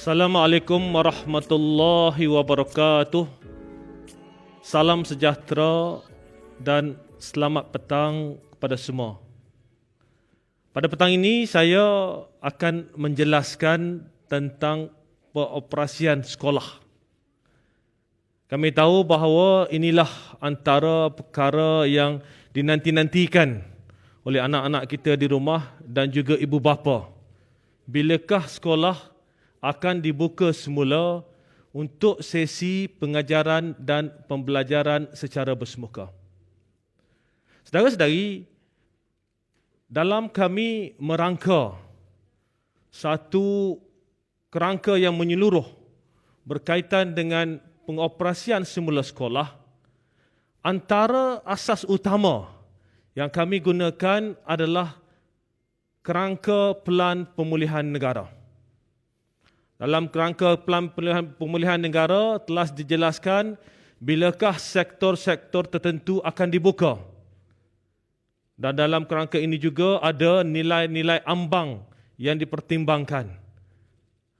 Assalamualaikum warahmatullahi wabarakatuh. Salam sejahtera dan selamat petang kepada semua. Pada petang ini saya akan menjelaskan tentang pengoperasian sekolah. Kami tahu bahawa inilah antara perkara yang dinanti-nantikan oleh anak-anak kita di rumah dan juga ibu bapa. Bilakah sekolah akan dibuka semula untuk sesi pengajaran dan pembelajaran secara bersemuka. Saudara-saudari, dalam kami merangka satu kerangka yang menyeluruh berkaitan dengan pengoperasian semula sekolah, antara asas utama yang kami gunakan adalah kerangka pelan pemulihan negara. Dalam kerangka pelan pemulihan negara telah dijelaskan bilakah sektor-sektor tertentu akan dibuka. Dan dalam kerangka ini juga ada nilai-nilai ambang yang dipertimbangkan.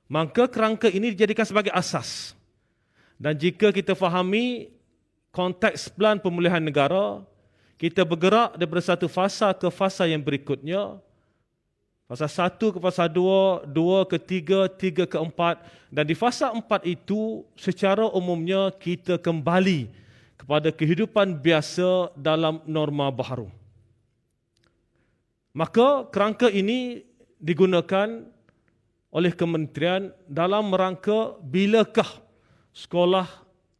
Maka kerangka ini dijadikan sebagai asas. Dan jika kita fahami konteks pelan pemulihan negara, kita bergerak daripada satu fasa ke fasa yang berikutnya. Fasa 1 ke fasa 2, 2 ke 3, 3 ke 4. Dan di fasa 4 itu secara umumnya kita kembali kepada kehidupan biasa dalam norma baharu. Maka kerangka ini digunakan oleh kementerian dalam rangka bilakah sekolah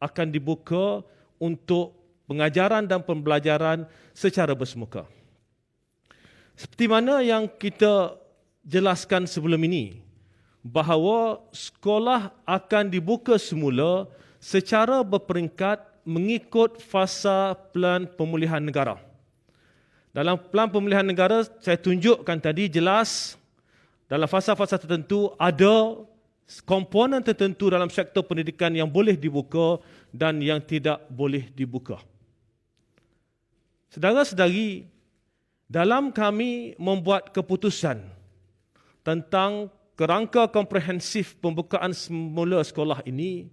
akan dibuka untuk pengajaran dan pembelajaran secara bersemuka. Seperti mana yang kita jelaskan sebelum ini, bahawa sekolah akan dibuka semula secara berperingkat mengikut fasa pelan pemulihan negara. Dalam pelan pemulihan negara, saya tunjukkan tadi jelas, dalam fasa-fasa tertentu ada komponen tertentu dalam sektor pendidikan yang boleh dibuka dan yang tidak boleh dibuka. Saudara-saudari, dalam kami membuat keputusan tentang kerangka komprehensif pembukaan semula sekolah ini,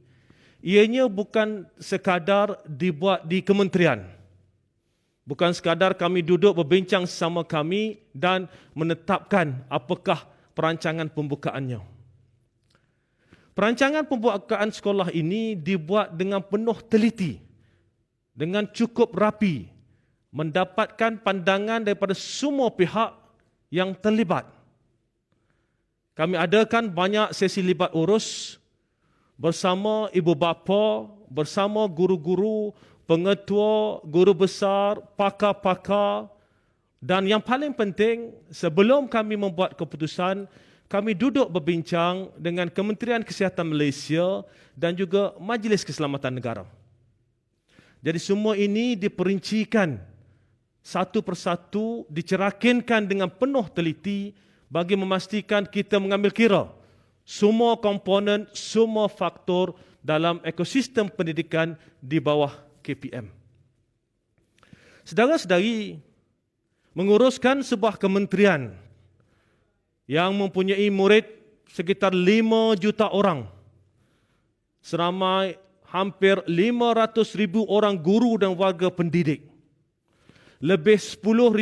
ianya bukan sekadar dibuat di kementerian. Bukan sekadar kami duduk berbincang sama kami dan menetapkan apakah perancangan pembukaannya. Perancangan pembukaan sekolah ini dibuat dengan penuh teliti, dengan cukup rapi, mendapatkan pandangan daripada semua pihak yang terlibat. Kami adakan banyak sesi libat urus bersama ibu bapa, bersama guru-guru, pengetua, guru besar, pakar-pakar, dan yang paling penting, sebelum kami membuat keputusan, kami duduk berbincang dengan Kementerian Kesihatan Malaysia dan juga Majlis Keselamatan Negara. Jadi semua ini diperincikan satu persatu, dicerakinkan dengan penuh teliti bagi memastikan kita mengambil kira semua komponen, semua faktor dalam ekosistem pendidikan di bawah KPM. Saudara-saudari, menguruskan sebuah kementerian yang mempunyai murid sekitar 5 juta orang, seramai hampir 500,000 orang guru dan warga pendidik, lebih 10,000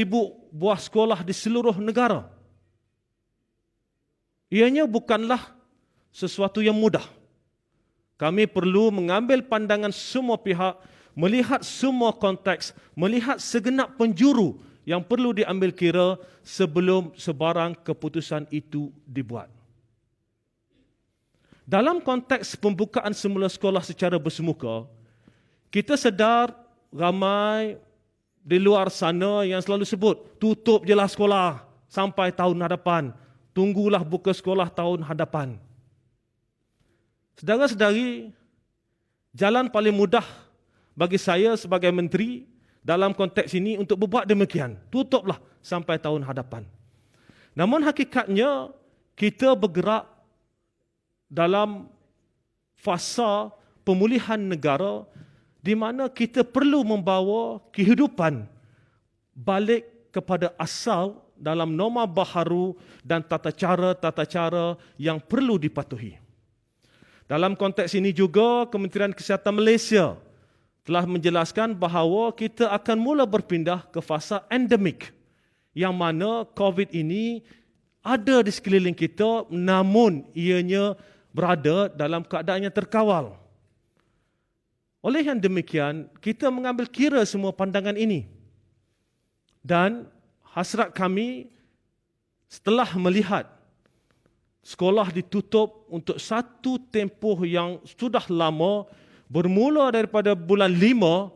buah sekolah di seluruh negara. Ianya bukanlah sesuatu yang mudah. Kami perlu mengambil pandangan semua pihak, melihat semua konteks, melihat segenap penjuru yang perlu diambil kira sebelum sebarang keputusan itu dibuat. Dalam konteks pembukaan semula sekolah secara bersemuka, kita sedar ramai di luar sana yang selalu sebut, tutup jelah sekolah sampai tahun hadapan. Tunggulah buka sekolah tahun hadapan. Saudara-saudari, jalan paling mudah bagi saya sebagai menteri dalam konteks ini untuk berbuat demikian. Tutuplah sampai tahun hadapan. Namun hakikatnya, kita bergerak dalam fasa pemulihan negara di mana kita perlu membawa kehidupan balik kepada asal dalam norma baharu dan tata cara yang perlu dipatuhi. Dalam konteks ini juga, Kementerian Kesihatan Malaysia telah menjelaskan bahawa kita akan mula berpindah ke fasa endemik, yang mana COVID ini ada di sekeliling kita namun ianya berada dalam keadaan yang terkawal. Oleh yang demikian, kita mengambil kira semua pandangan ini. Dan hasrat kami setelah melihat sekolah ditutup untuk satu tempoh yang sudah lama, bermula daripada bulan 5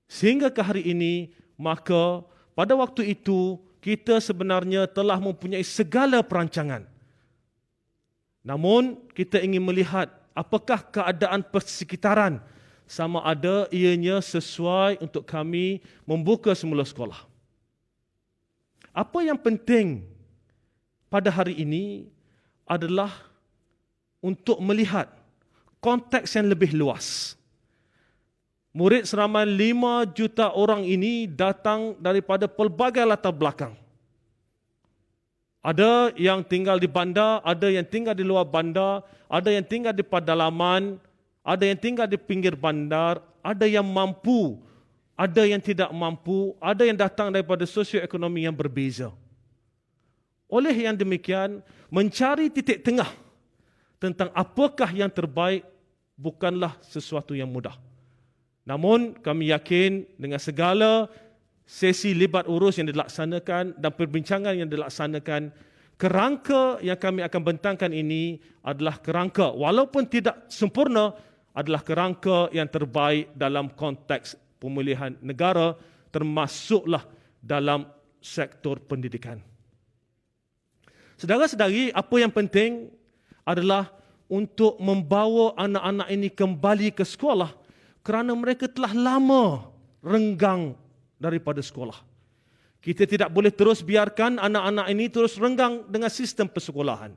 sehingga ke hari ini, maka pada waktu itu kita sebenarnya telah mempunyai segala perancangan. Namun kita ingin melihat apakah keadaan persekitaran, sama ada ianya sesuai untuk kami membuka semula sekolah. Apa yang penting pada hari ini adalah untuk melihat konteks yang lebih luas. Murid seramai 5 juta orang ini datang daripada pelbagai latar belakang. Ada yang tinggal di bandar, ada yang tinggal di luar bandar, ada yang tinggal di pedalaman, ada yang tinggal di pinggir bandar, ada yang mampu, ada yang tidak mampu, ada yang datang daripada sosioekonomi yang berbeza. Oleh yang demikian, mencari titik tengah tentang apakah yang terbaik bukanlah sesuatu yang mudah. Namun kami yakin dengan segala sesi libat urus yang dilaksanakan dan perbincangan yang dilaksanakan, kerangka yang kami akan bentangkan ini adalah kerangka, walaupun tidak sempurna, adalah kerangka yang terbaik dalam konteks pemulihan negara, termasuklah dalam sektor pendidikan. Saudara-saudari, apa yang penting adalah untuk membawa anak-anak ini kembali ke sekolah kerana mereka telah lama renggang daripada sekolah. Kita tidak boleh terus biarkan anak-anak ini terus renggang dengan sistem persekolahan.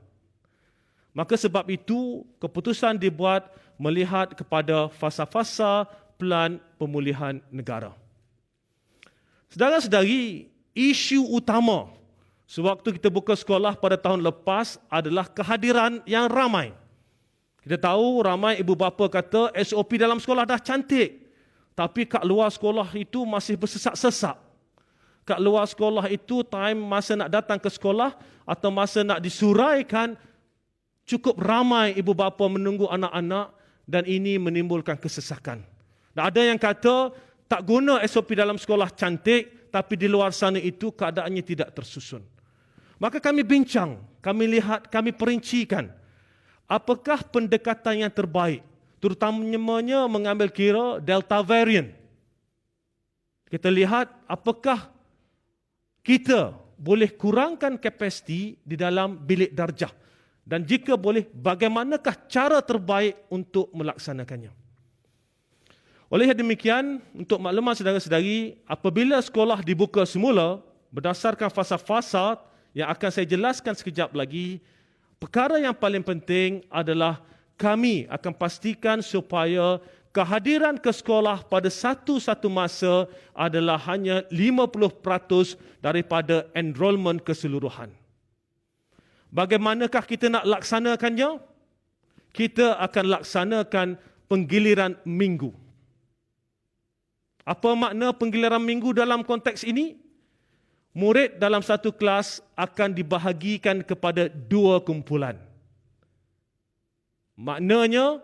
Maka sebab itu, keputusan dibuat melihat kepada fasa-fasa pelan pemulihan negara. Saudara-saudari, isu utama sewaktu kita buka sekolah pada tahun lepas adalah kehadiran yang ramai. Kita tahu ramai ibu bapa kata SOP dalam sekolah dah cantik, tapi kat luar sekolah itu masih bersesak-sesak. Kat luar sekolah itu time masa nak datang ke sekolah atau masa nak disuraikan, cukup ramai ibu bapa menunggu anak-anak dan ini menimbulkan kesesakan. Dan ada yang kata tak guna SOP dalam sekolah cantik, tapi di luar sana itu keadaannya tidak tersusun. Maka kami bincang, kami lihat, kami perincikan apakah pendekatan yang terbaik, terutamanya mengambil kira Delta variant. Kita lihat apakah kita boleh kurangkan kapasiti di dalam bilik darjah, dan jika boleh, bagaimanakah cara terbaik untuk melaksanakannya. Oleh demikian, untuk makluman saudara-saudari, apabila sekolah dibuka semula berdasarkan fasa-fasa yang akan saya jelaskan sekejap lagi, perkara yang paling penting adalah kami akan pastikan supaya kehadiran ke sekolah pada satu-satu masa adalah hanya 50% daripada enrolment keseluruhan. Bagaimanakah kita nak laksanakannya? Kita akan laksanakan penggiliran minggu. Apa makna penggiliran minggu dalam konteks ini? Murid dalam satu kelas akan dibahagikan kepada 2 kumpulan. Maknanya,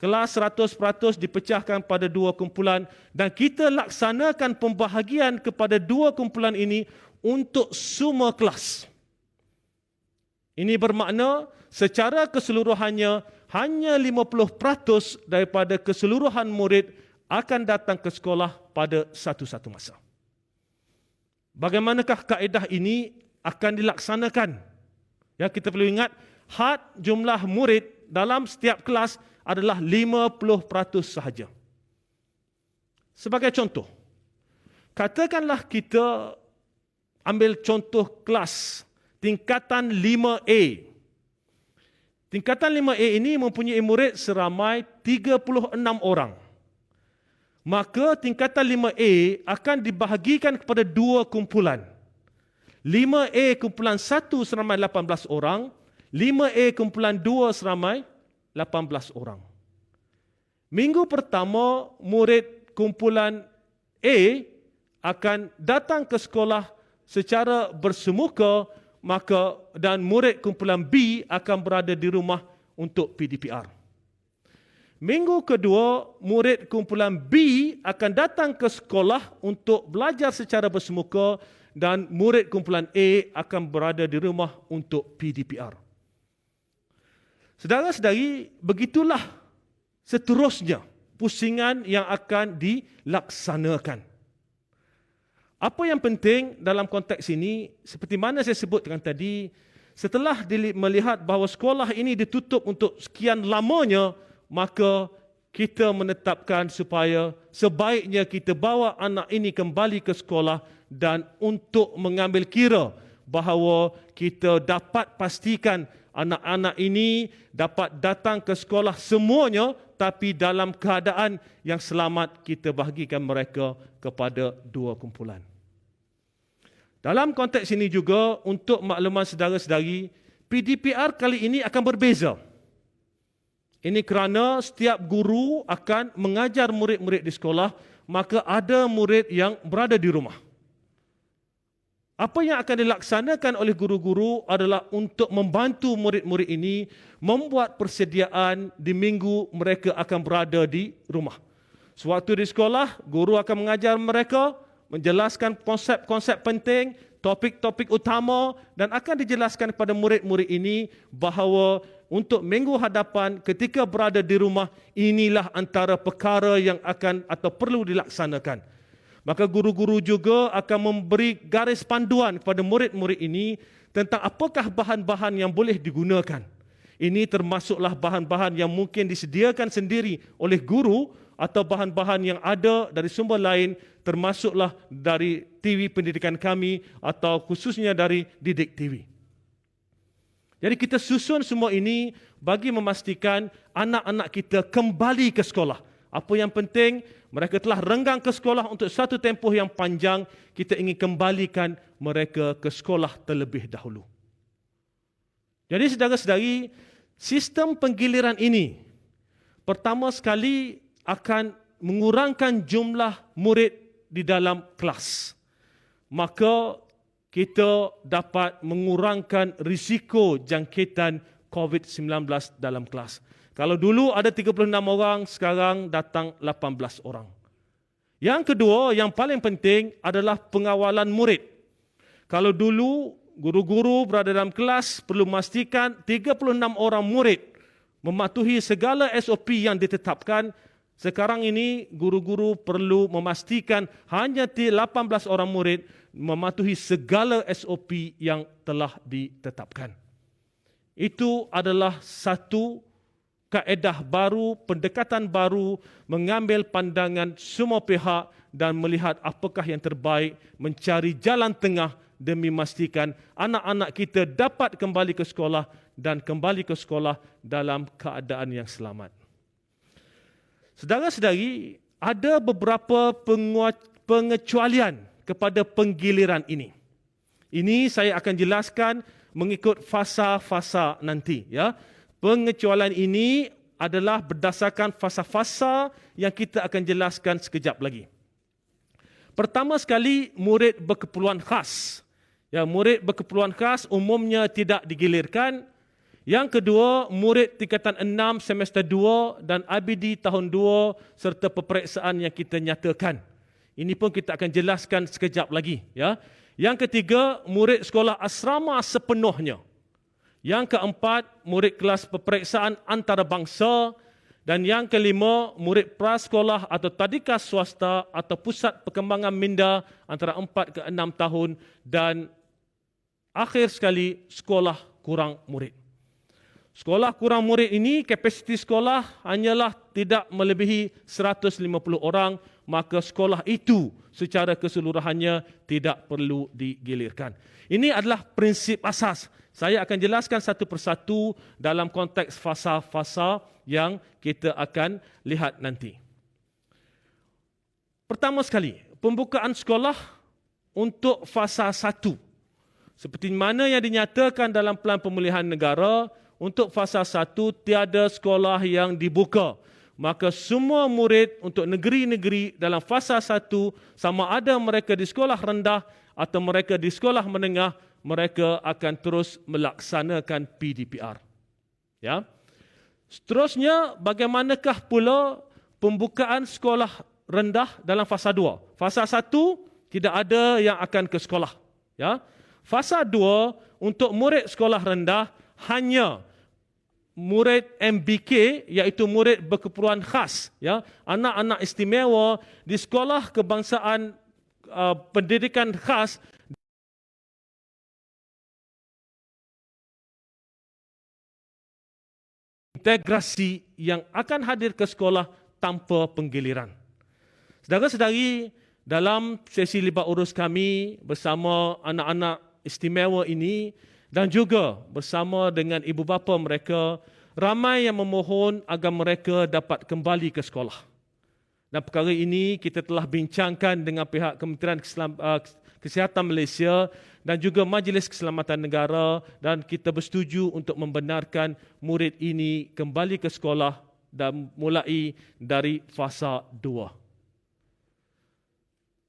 kelas 100% dipecahkan pada 2 kumpulan dan kita laksanakan pembahagian kepada 2 kumpulan ini untuk semua kelas. Ini bermakna secara keseluruhannya hanya 50% daripada keseluruhan murid akan datang ke sekolah pada satu-satu masa. Bagaimanakah kaedah ini akan dilaksanakan? Ya, kita perlu ingat, had jumlah murid dalam setiap kelas adalah 50% sahaja. Sebagai contoh, katakanlah kita ambil contoh kelas tingkatan 5A. Tingkatan 5A ini mempunyai murid seramai 36 orang. Maka tingkatan 5A akan dibahagikan kepada 2 kumpulan. 5A kumpulan 1 seramai 18 orang, 5A kumpulan 2 seramai 18 orang. Minggu pertama, murid kumpulan A akan datang ke sekolah secara bersemuka, dan murid kumpulan B akan berada di rumah untuk PDPR. Minggu kedua, murid kumpulan B akan datang ke sekolah untuk belajar secara bersemuka dan murid kumpulan A akan berada di rumah untuk PDPR. Saudara-saudari, begitulah seterusnya pusingan yang akan dilaksanakan. Apa yang penting dalam konteks ini, seperti mana saya sebutkan tadi, setelah melihat bahawa sekolah ini ditutup untuk sekian lamanya, maka kita menetapkan supaya sebaiknya kita bawa anak ini kembali ke sekolah dan untuk mengambil kira bahawa kita dapat pastikan anak-anak ini dapat datang ke sekolah semuanya, tapi dalam keadaan yang selamat kita bahagikan mereka kepada dua kumpulan. Dalam konteks ini juga, untuk makluman saudara-saudari, PDPR kali ini akan berbeza. Ini kerana setiap guru akan mengajar murid-murid di sekolah, maka ada murid yang berada di rumah. Apa yang akan dilaksanakan oleh guru-guru adalah untuk membantu murid-murid ini membuat persediaan di minggu mereka akan berada di rumah. Sewaktu di sekolah, guru akan mengajar mereka, menjelaskan konsep-konsep penting, topik-topik utama, dan akan dijelaskan kepada murid-murid ini bahawa untuk minggu hadapan ketika berada di rumah, inilah antara perkara yang akan atau perlu dilaksanakan. Maka guru-guru juga akan memberi garis panduan kepada murid-murid ini tentang apakah bahan-bahan yang boleh digunakan. Ini termasuklah bahan-bahan yang mungkin disediakan sendiri oleh guru atau bahan-bahan yang ada dari sumber lain, termasuklah dari TV pendidikan kami atau khususnya dari Didik TV. Jadi kita susun semua ini bagi memastikan anak-anak kita kembali ke sekolah. Apa yang penting, mereka telah renggang ke sekolah untuk satu tempoh yang panjang, kita ingin kembalikan mereka ke sekolah terlebih dahulu. Jadi saudara-saudari, sistem penggiliran ini pertama sekali akan mengurangkan jumlah murid di dalam kelas. Maka kita dapat mengurangkan risiko jangkitan COVID-19 dalam kelas. Kalau dulu ada 36 orang, sekarang datang 18 orang. Yang kedua, yang paling penting adalah pengawalan murid. Kalau dulu guru-guru berada dalam kelas perlu memastikan 36 orang murid mematuhi segala SOP yang ditetapkan. Sekarang ini guru-guru perlu memastikan hanya 18 orang murid mematuhi segala SOP yang telah ditetapkan. Itu adalah satu kaedah baru, pendekatan baru, mengambil pandangan semua pihak dan melihat apakah yang terbaik, mencari jalan tengah demi memastikan anak-anak kita dapat kembali ke sekolah dan kembali ke sekolah dalam keadaan yang selamat. Saudara-saudari, ada beberapa pengecualian kepada penggiliran ini. Ini saya akan jelaskan mengikut fasa-fasa nanti. Ya. Pengecualian ini adalah berdasarkan fasa-fasa yang kita akan jelaskan sekejap lagi. Pertama sekali, murid berkeperluan khas. Ya, murid berkeperluan khas umumnya tidak digilirkan. Yang kedua, murid tingkatan 6 semester 2 dan ABD tahun 2 serta peperiksaan yang kita nyatakan. Ini pun kita akan jelaskan sekejap lagi. Ya. Yang ketiga, murid sekolah asrama sepenuhnya. Yang keempat, murid kelas peperiksaan antarabangsa. Dan yang kelima, murid prasekolah atau tadika swasta atau pusat perkembangan minda antara 4 ke 6 tahun. Dan akhir sekali, sekolah kurang murid. Sekolah kurang murid ini, kapasiti sekolah hanyalah tidak melebihi 150 orang, maka sekolah itu secara keseluruhannya tidak perlu digilirkan. Ini adalah prinsip asas. Saya akan jelaskan satu persatu dalam konteks fasa-fasa yang kita akan lihat nanti. Pertama sekali, pembukaan sekolah untuk fasa 1. Seperti mana yang dinyatakan dalam Pelan Pemulihan Negara, untuk fasa 1 tiada sekolah yang dibuka. Maka semua murid untuk negeri-negeri dalam fasa 1, sama ada mereka di sekolah rendah atau mereka di sekolah menengah, mereka akan terus melaksanakan PDPR. Ya. Seterusnya, bagaimanakah pula pembukaan sekolah rendah dalam fasa 2? Fasa 1 tidak ada yang akan ke sekolah. Ya. Fasa 2 untuk murid sekolah rendah hanya murid MBK, iaitu murid berkeperluan khas, ya, anak-anak istimewa di sekolah kebangsaan pendidikan khas integrasi yang akan hadir ke sekolah tanpa penggiliran. Saudara-saudari, dalam sesi libat urus kami bersama anak-anak istimewa ini dan juga bersama dengan ibu bapa mereka, ramai yang memohon agar mereka dapat kembali ke sekolah. Dan perkara ini kita telah bincangkan dengan pihak Kementerian Kesihatan Malaysia dan juga Majlis Keselamatan Negara, dan kita bersetuju untuk membenarkan murid ini kembali ke sekolah dan mulai dari fasa 2.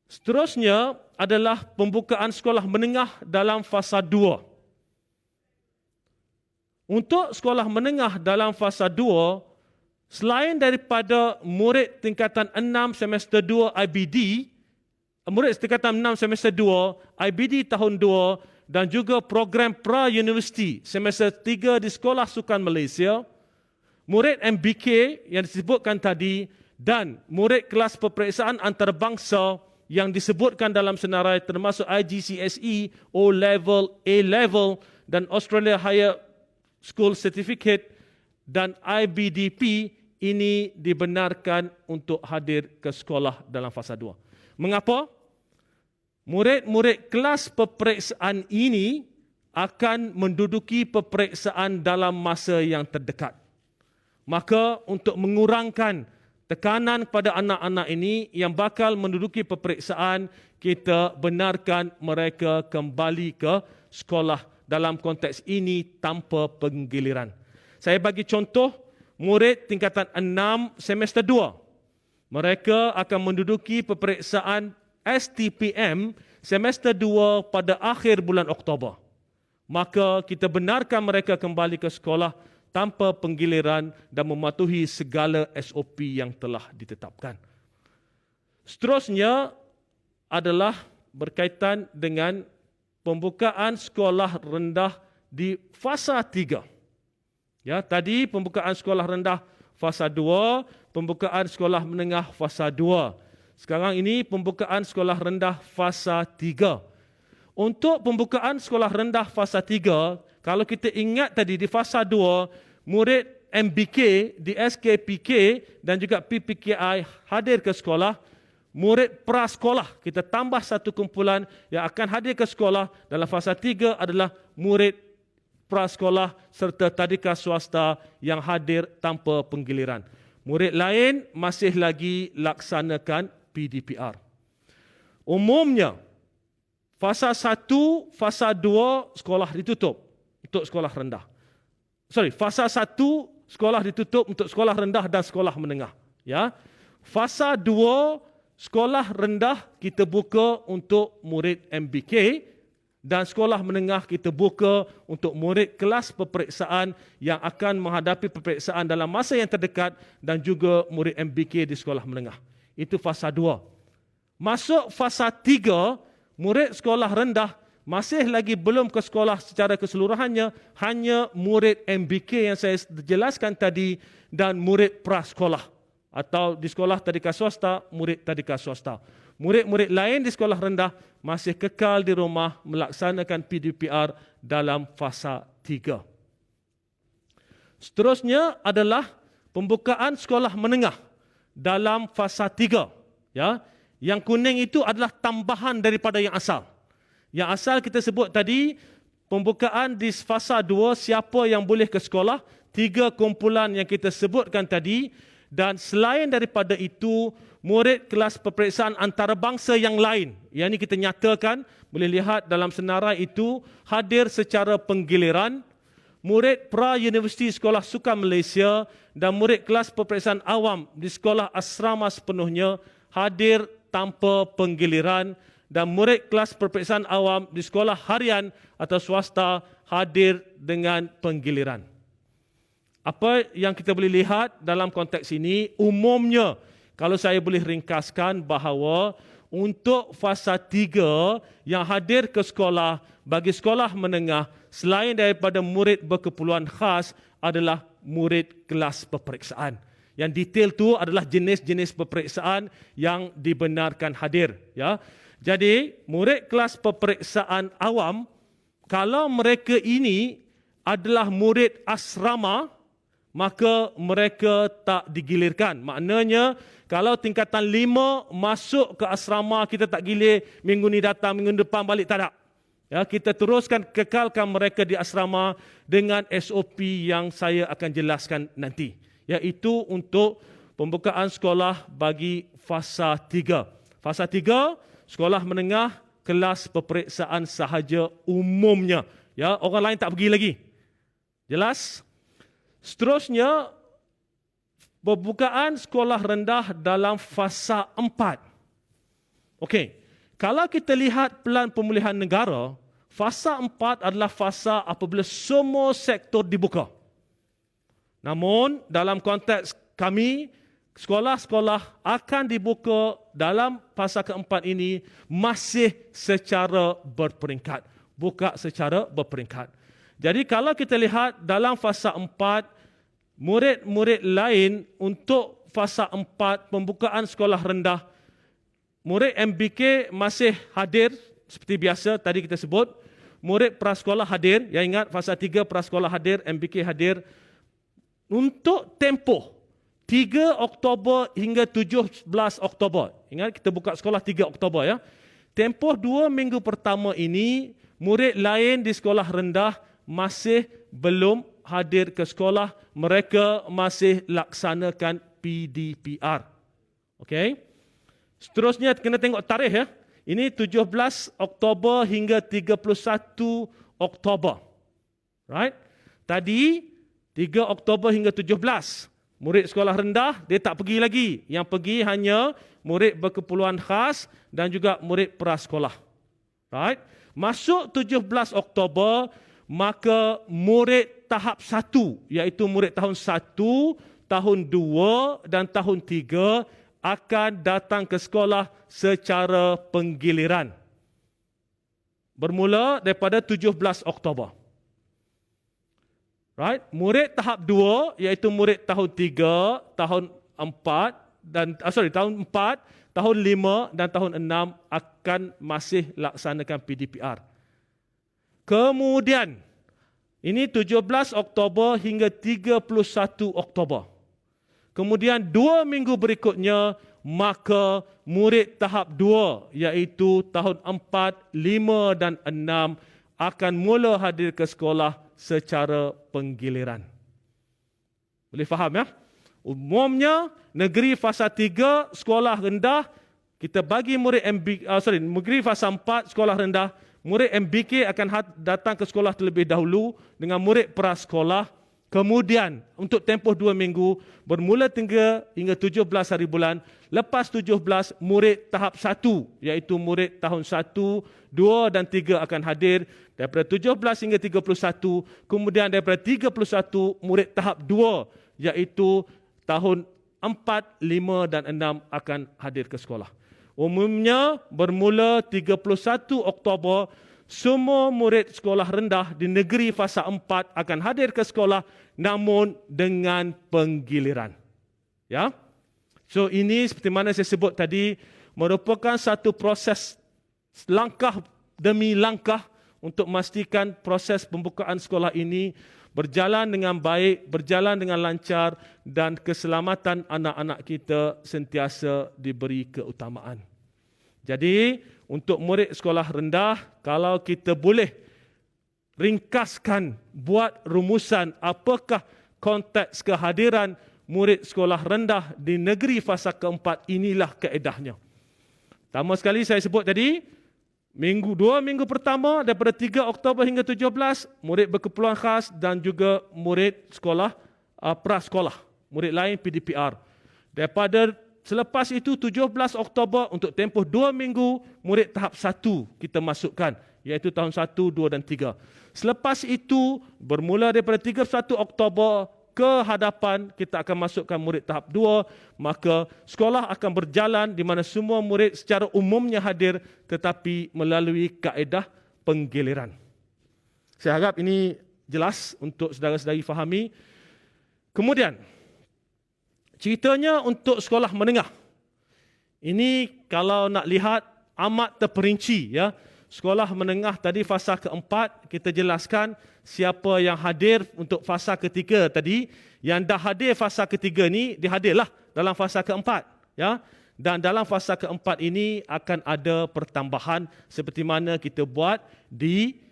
Seterusnya adalah pembukaan sekolah menengah dalam fasa 2. Untuk sekolah menengah dalam fasa 2, selain daripada murid tingkatan 6 semester 2 IBD, murid tingkatan 6 semester 2 IBD tahun 2 dan juga program pra-universiti semester 3 di Sekolah Sukan Malaysia, murid MBK yang disebutkan tadi dan murid kelas peperiksaan antarabangsa yang disebutkan dalam senarai termasuk IGCSE, O-Level, A-Level dan Australia Higher School Certificate dan IBDP ini dibenarkan untuk hadir ke sekolah dalam fasa 2. Mengapa? Murid-murid kelas peperiksaan ini akan menduduki peperiksaan dalam masa yang terdekat. Maka untuk mengurangkan tekanan kepada anak-anak ini yang bakal menduduki peperiksaan, kita benarkan mereka kembali ke sekolah dalam konteks ini tanpa penggiliran. Saya bagi contoh, murid tingkatan 6 semester 2. Mereka akan menduduki peperiksaan STPM semester 2 pada akhir bulan Oktober. Maka kita benarkan mereka kembali ke sekolah tanpa penggiliran dan mematuhi segala SOP yang telah ditetapkan. Seterusnya adalah berkaitan dengan pembukaan sekolah rendah di fasa 3. Ya, tadi pembukaan sekolah rendah fasa 2, pembukaan sekolah menengah fasa 2. Sekarang ini pembukaan sekolah rendah fasa 3. Untuk pembukaan sekolah rendah fasa 3, kalau kita ingat tadi di fasa 2, murid MBK di SKPK dan juga PPKI hadir ke sekolah, murid prasekolah, kita tambah satu kumpulan yang akan hadir ke sekolah dalam fasa 3 adalah murid prasekolah serta tadika swasta yang hadir tanpa penggiliran. Murid lain masih lagi laksanakan PDPR. Umumnya, fasa 1, fasa 2 sekolah ditutup untuk sekolah rendah. Fasa 1 sekolah ditutup untuk sekolah rendah dan sekolah menengah. Ya. Fasa 2 sekolah rendah kita buka untuk murid MBK dan sekolah menengah kita buka untuk murid kelas peperiksaan yang akan menghadapi peperiksaan dalam masa yang terdekat dan juga murid MBK di sekolah menengah. Itu fasa 2. Masuk fasa 3, murid sekolah rendah masih lagi belum ke sekolah secara keseluruhannya, hanya murid MBK yang saya jelaskan tadi dan murid prasekolah atau di sekolah tadika swasta, murid tadika swasta. Murid-murid lain di sekolah rendah masih kekal di rumah melaksanakan PDPR dalam fasa 3. Seterusnya adalah pembukaan sekolah menengah dalam fasa 3. Ya. Yang kuning itu adalah tambahan daripada yang asal. Yang asal kita sebut tadi, pembukaan di fasa 2, siapa yang boleh ke sekolah, 3 kumpulan yang kita sebutkan tadi, dan selain daripada itu, murid kelas peperiksaan antarabangsa yang lain, yang ini kita nyatakan, boleh lihat dalam senarai itu, hadir secara penggiliran, murid pra-universiti Sekolah Sukan Malaysia dan murid kelas peperiksaan awam di sekolah asrama sepenuhnya hadir tanpa penggiliran, dan murid kelas peperiksaan awam di sekolah harian atau swasta hadir dengan penggiliran. Apa yang kita boleh lihat dalam konteks ini, umumnya kalau saya boleh ringkaskan bahawa untuk fasa 3 yang hadir ke sekolah bagi sekolah menengah selain daripada murid berkeperluan khas adalah murid kelas peperiksaan. Yang detail tu adalah jenis-jenis peperiksaan yang dibenarkan hadir. Ya. Jadi murid kelas peperiksaan awam, kalau mereka ini adalah murid asrama, maka mereka tak digilirkan. Maknanya, kalau tingkatan 5 masuk ke asrama, kita tak gilir minggu ni datang, minggu depan balik, tak ada. Ya, kita teruskan kekalkan mereka di asrama dengan SOP yang saya akan jelaskan nanti. Iaitu untuk pembukaan sekolah bagi fasa 3. Fasa 3, sekolah menengah, kelas peperiksaan sahaja umumnya. Ya, orang lain tak pergi lagi. Jelas? Seterusnya, pembukaan sekolah rendah dalam fasa 4. Okey, kalau kita lihat pelan pemulihan negara, fasa 4 adalah fasa apabila semua sektor dibuka. Namun, dalam konteks kami, sekolah-sekolah akan dibuka dalam fasa keempat ini masih secara berperingkat. Buka secara berperingkat. Jadi kalau kita lihat dalam fasa 4, murid-murid lain untuk fasa 4 pembukaan sekolah rendah, murid MBK masih hadir seperti biasa tadi kita sebut. Murid prasekolah hadir, yang ingat fasa 3 prasekolah hadir, MBK hadir. Untuk tempoh 3 Oktober hingga 17 Oktober. Ingat kita buka sekolah 3 Oktober ya. Tempoh 2 minggu pertama ini, murid lain di sekolah rendah masih belum hadir ke sekolah, mereka masih laksanakan PDPR. Okey. Seterusnya kena tengok tarikh ya. Ini 17 Oktober hingga 31 Oktober. Right? Tadi 3 Oktober hingga 17. Murid sekolah rendah dia tak pergi lagi. Yang pergi hanya murid berkeperluan khas dan juga murid prasekolah. Right? Masuk 17 Oktober, maka murid tahap 1, iaitu murid tahun 1, tahun 2 dan tahun 3 akan datang ke sekolah secara penggiliran. Bermula daripada 17 Oktober. Right? Murid tahap 2, iaitu murid tahun 3, tahun 4 tahun 4, tahun 5 dan tahun 6 akan masih laksanakan PDPR. Kemudian, ini 17 Oktober hingga 31 Oktober. Kemudian 2 minggu berikutnya, maka murid tahap 2, iaitu tahun 4, 5 dan 6 akan mula hadir ke sekolah secara penggiliran. Boleh faham ya? Umumnya, negeri fasa 3, sekolah rendah, kita bagi murid negeri fasa 4, sekolah rendah, murid MBK akan datang ke sekolah terlebih dahulu dengan murid prasekolah. Kemudian untuk tempoh 2 minggu bermula 3 hingga 17 hari bulan. Lepas 17 murid tahap 1 iaitu murid tahun 1, 2 dan 3 akan hadir. Daripada 17 hingga 31. Kemudian daripada 31 murid tahap 2 iaitu tahun 4, 5 dan 6 akan hadir ke sekolah. Umumnya bermula 31 Oktober, semua murid sekolah rendah di negeri fasa 4 akan hadir ke sekolah namun dengan penggiliran. Ya. So ini seperti mana saya sebut tadi merupakan satu proses langkah demi langkah untuk memastikan proses pembukaan sekolah ini berjalan dengan baik, berjalan dengan lancar dan keselamatan anak-anak kita sentiasa diberi keutamaan. Jadi, untuk murid sekolah rendah, kalau kita boleh ringkaskan, buat rumusan apakah konteks kehadiran murid sekolah rendah di negeri fasa keempat, inilah kaedahnya. Pertama sekali saya sebut tadi, Dua minggu pertama daripada 3 Oktober hingga 17, murid berkeperluan khas dan juga murid sekolah prasekolah, murid lain PDPR. Daripada selepas itu 17 Oktober untuk tempoh 2 minggu, murid tahap 1 kita masukkan, iaitu tahun 1, 2 dan 3. Selepas itu bermula daripada 31 Oktober ke hadapan kita akan masukkan murid tahap 2, maka sekolah akan berjalan di mana semua murid secara umumnya hadir tetapi melalui kaedah penggiliran. Saya harap ini jelas untuk saudara-saudari fahami. Kemudian, ceritanya untuk sekolah menengah. Ini kalau nak lihat amat terperinci, ya. Sekolah menengah tadi fasa keempat, kita jelaskan siapa yang hadir untuk fasa ketiga tadi. Yang dah hadir fasa ketiga ni, dia hadirlah dalam fasa keempat, ya. Dan dalam fasa keempat ini akan ada pertambahan seperti mana kita buat di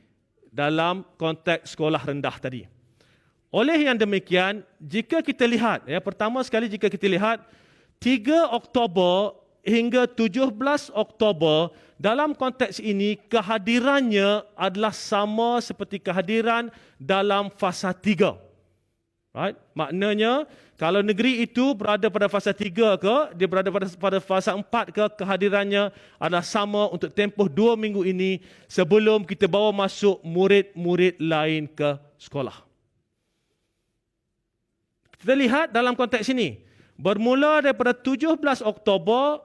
dalam konteks sekolah rendah tadi. Oleh yang demikian, jika kita lihat, ya, pertama sekali jika kita lihat 3 Oktober hingga 17 Oktober, dalam konteks ini kehadirannya adalah sama seperti kehadiran dalam fasa 3. Right? Maknanya, kalau negeri itu berada pada fasa 3 ke, dia berada pada fasa 4 ke, kehadirannya adalah sama untuk tempoh 2 minggu ini sebelum kita bawa masuk murid-murid lain ke sekolah. Kita lihat dalam konteks ini, bermula daripada 17 Oktober,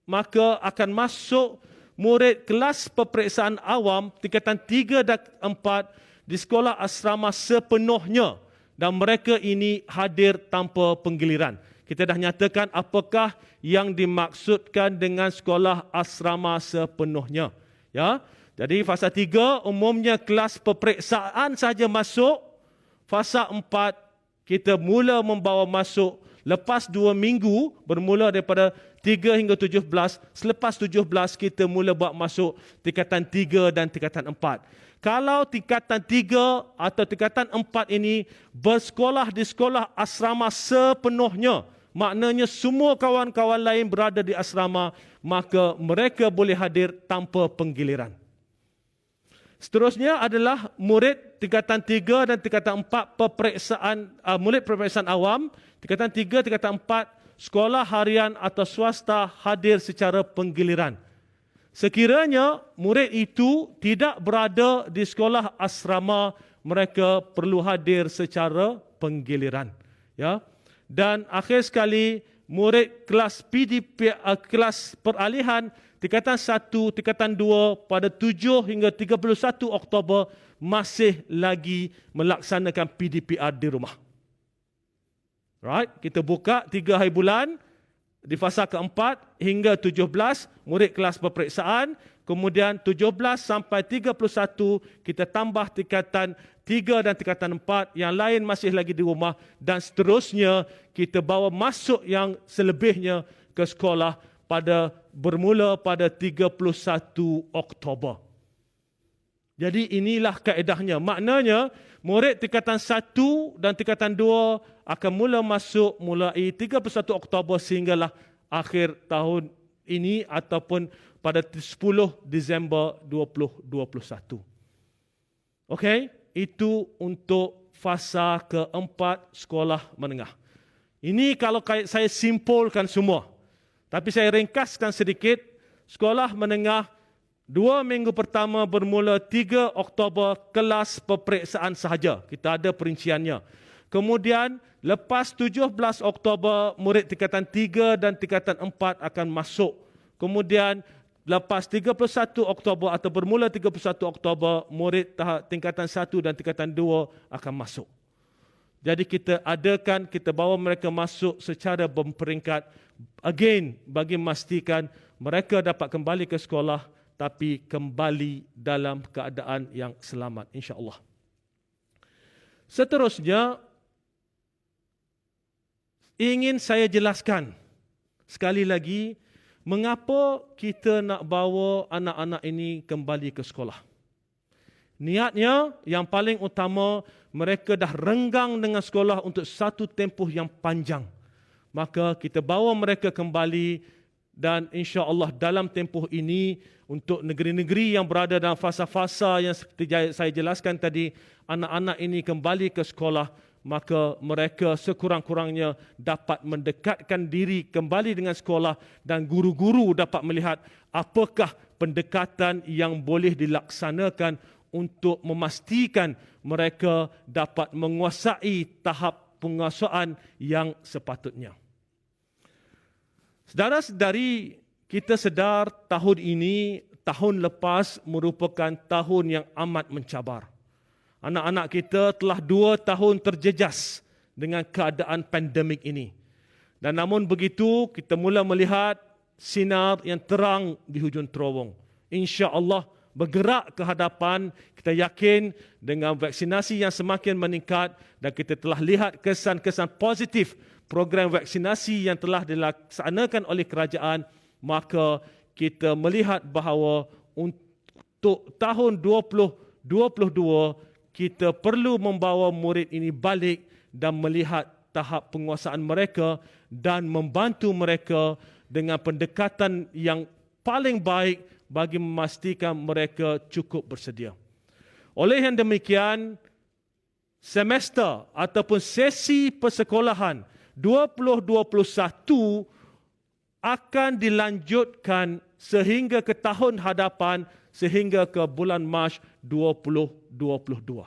maka akan masuk murid kelas peperiksaan awam tingkatan 3 dan 4 di sekolah asrama sepenuhnya dan mereka ini hadir tanpa penggiliran. Kita dah nyatakan apakah yang dimaksudkan dengan sekolah asrama sepenuhnya. Ya, jadi fasa 3 umumnya kelas peperiksaan saja masuk, fasa 4 kita mula membawa masuk lepas 2 minggu, bermula daripada 3 hingga 17. Selepas 17, kita mula buat masuk tingkatan 3 dan tingkatan 4. Kalau tingkatan 3 atau tingkatan 4 ini bersekolah di sekolah asrama sepenuhnya, maknanya semua kawan-kawan lain berada di asrama, maka mereka boleh hadir tanpa penggiliran. Seterusnya adalah murid tingkatan 3 dan tingkatan 4 murid peperiksaan awam, tingkatan 3, tingkatan 4, sekolah harian atau swasta hadir secara penggiliran. Sekiranya murid itu tidak berada di sekolah asrama, mereka perlu hadir secara penggiliran. Ya. Dan akhir sekali, murid kelas PDP, kelas peralihan, tingkatan 1, tingkatan 2 pada 7 hingga 31 Oktober masih lagi melaksanakan PDPR di rumah. Right? Kita buka 3 hari bulan di fasa keempat hingga 17 murid kelas peperiksaan, kemudian 17 sampai 31 kita tambah tingkatan 3 dan tingkatan 4, yang lain masih lagi di rumah dan seterusnya kita bawa masuk yang selebihnya ke sekolah bermula pada 31 Oktober. Jadi inilah kaedahnya. Maknanya murid tingkatan 1 dan tingkatan 2 akan mula masuk mulai 31 Oktober sehinggalah akhir tahun ini ataupun pada 10 Disember 2021. Okey, itu untuk fasa keempat sekolah menengah. Ini kalau saya simpulkan semua. Tapi saya ringkaskan sedikit, sekolah menengah 2 minggu pertama bermula 3 Oktober kelas peperiksaan sahaja. Kita ada perinciannya. Kemudian lepas 17 Oktober murid tingkatan 3 dan tingkatan 4 akan masuk. Kemudian lepas 31 Oktober atau bermula 31 Oktober murid tingkatan 1 dan tingkatan 2 akan masuk. Jadi kita bawa mereka masuk secara berperingkat, again, bagi memastikan mereka dapat kembali ke sekolah tapi kembali dalam keadaan yang selamat, insya-Allah. Seterusnya, ingin saya jelaskan sekali lagi mengapa kita nak bawa anak-anak ini kembali ke sekolah. Niatnya yang paling utama, mereka dah renggang dengan sekolah untuk satu tempoh yang panjang. Maka kita bawa mereka kembali dan insya-Allah dalam tempoh ini untuk negeri-negeri yang berada dalam fasa-fasa yang seperti saya jelaskan tadi, anak-anak ini kembali ke sekolah, maka mereka sekurang-kurangnya dapat mendekatkan diri kembali dengan sekolah dan guru-guru dapat melihat apakah pendekatan yang boleh dilaksanakan untuk memastikan mereka dapat menguasai tahap penguasaan yang sepatutnya. Saudara-saudari, kita sedar tahun ini, tahun lepas merupakan tahun yang amat mencabar. Anak-anak kita telah 2 tahun terjejas dengan keadaan pandemik ini. Dan namun begitu, kita mula melihat sinar yang terang di hujung terowong. Insya-Allah bergerak ke hadapan, kita yakin dengan vaksinasi yang semakin meningkat dan kita telah lihat kesan-kesan positif program vaksinasi yang telah dilaksanakan oleh kerajaan, maka kita melihat bahawa untuk tahun 2022 kita perlu membawa murid ini balik dan melihat tahap penguasaan mereka dan membantu mereka dengan pendekatan yang paling baik bagi memastikan mereka cukup bersedia. Oleh yang demikian, semester ataupun sesi persekolahan 2021 akan dilanjutkan sehingga ke tahun hadapan, sehingga ke bulan Mac 2022.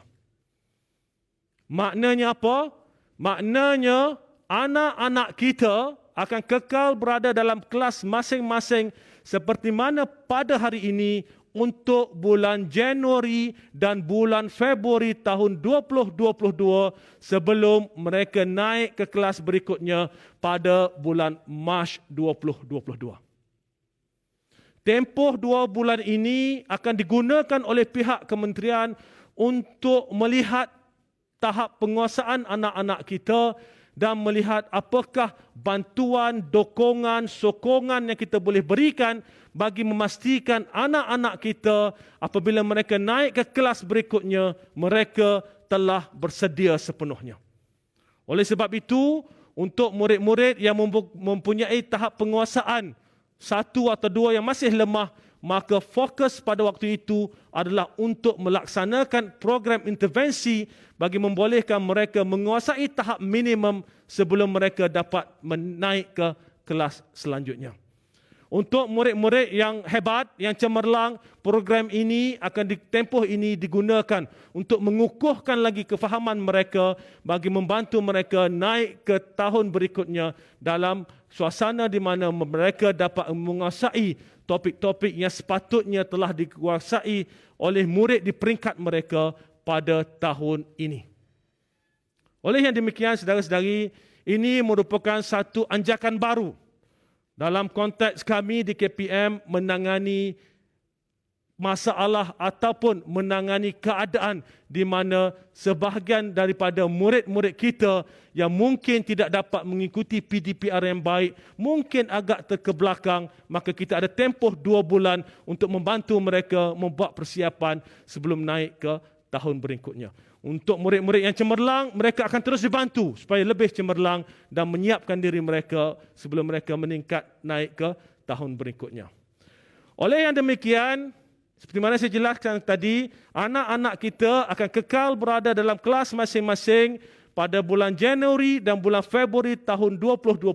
Maknanya apa? Maknanya anak-anak kita akan kekal berada dalam kelas masing-masing seperti mana pada hari ini untuk bulan Januari dan bulan Februari tahun 2022 sebelum mereka naik ke kelas berikutnya pada bulan Mac 2022. Tempoh 2 bulan ini akan digunakan oleh pihak kementerian untuk melihat tahap penguasaan anak-anak kita dan melihat apakah bantuan, dokongan, sokongan yang kita boleh berikan bagi memastikan anak-anak kita apabila mereka naik ke kelas berikutnya, mereka telah bersedia sepenuhnya. Oleh sebab itu, untuk murid-murid yang mempunyai tahap penguasaan 1 atau 2 yang masih lemah, maka fokus pada waktu itu adalah untuk melaksanakan program intervensi bagi membolehkan mereka menguasai tahap minimum sebelum mereka dapat menaik ke kelas selanjutnya. Untuk murid-murid yang hebat, yang cemerlang, program ini akan di tempoh ini digunakan untuk mengukuhkan lagi kefahaman mereka bagi membantu mereka naik ke tahun berikutnya dalam suasana di mana mereka dapat menguasai topik-topik yang sepatutnya telah dikuasai oleh murid di peringkat mereka pada tahun ini. Oleh yang demikian, saudara-saudari, ini merupakan satu anjakan baru dalam konteks kami di KPM menangani masalah ataupun menangani keadaan di mana sebahagian daripada murid-murid kita yang mungkin tidak dapat mengikuti PDPR yang baik, mungkin agak terkebelakang, maka kita ada tempoh 2 bulan untuk membantu mereka membuat persiapan sebelum naik ke tahun berikutnya. Untuk murid-murid yang cemerlang, mereka akan terus dibantu supaya lebih cemerlang dan menyiapkan diri mereka sebelum mereka meningkat naik ke tahun berikutnya. Oleh yang demikian, seperti mana saya jelaskan tadi, anak-anak kita akan kekal berada dalam kelas masing-masing pada bulan Januari dan bulan Februari tahun 2022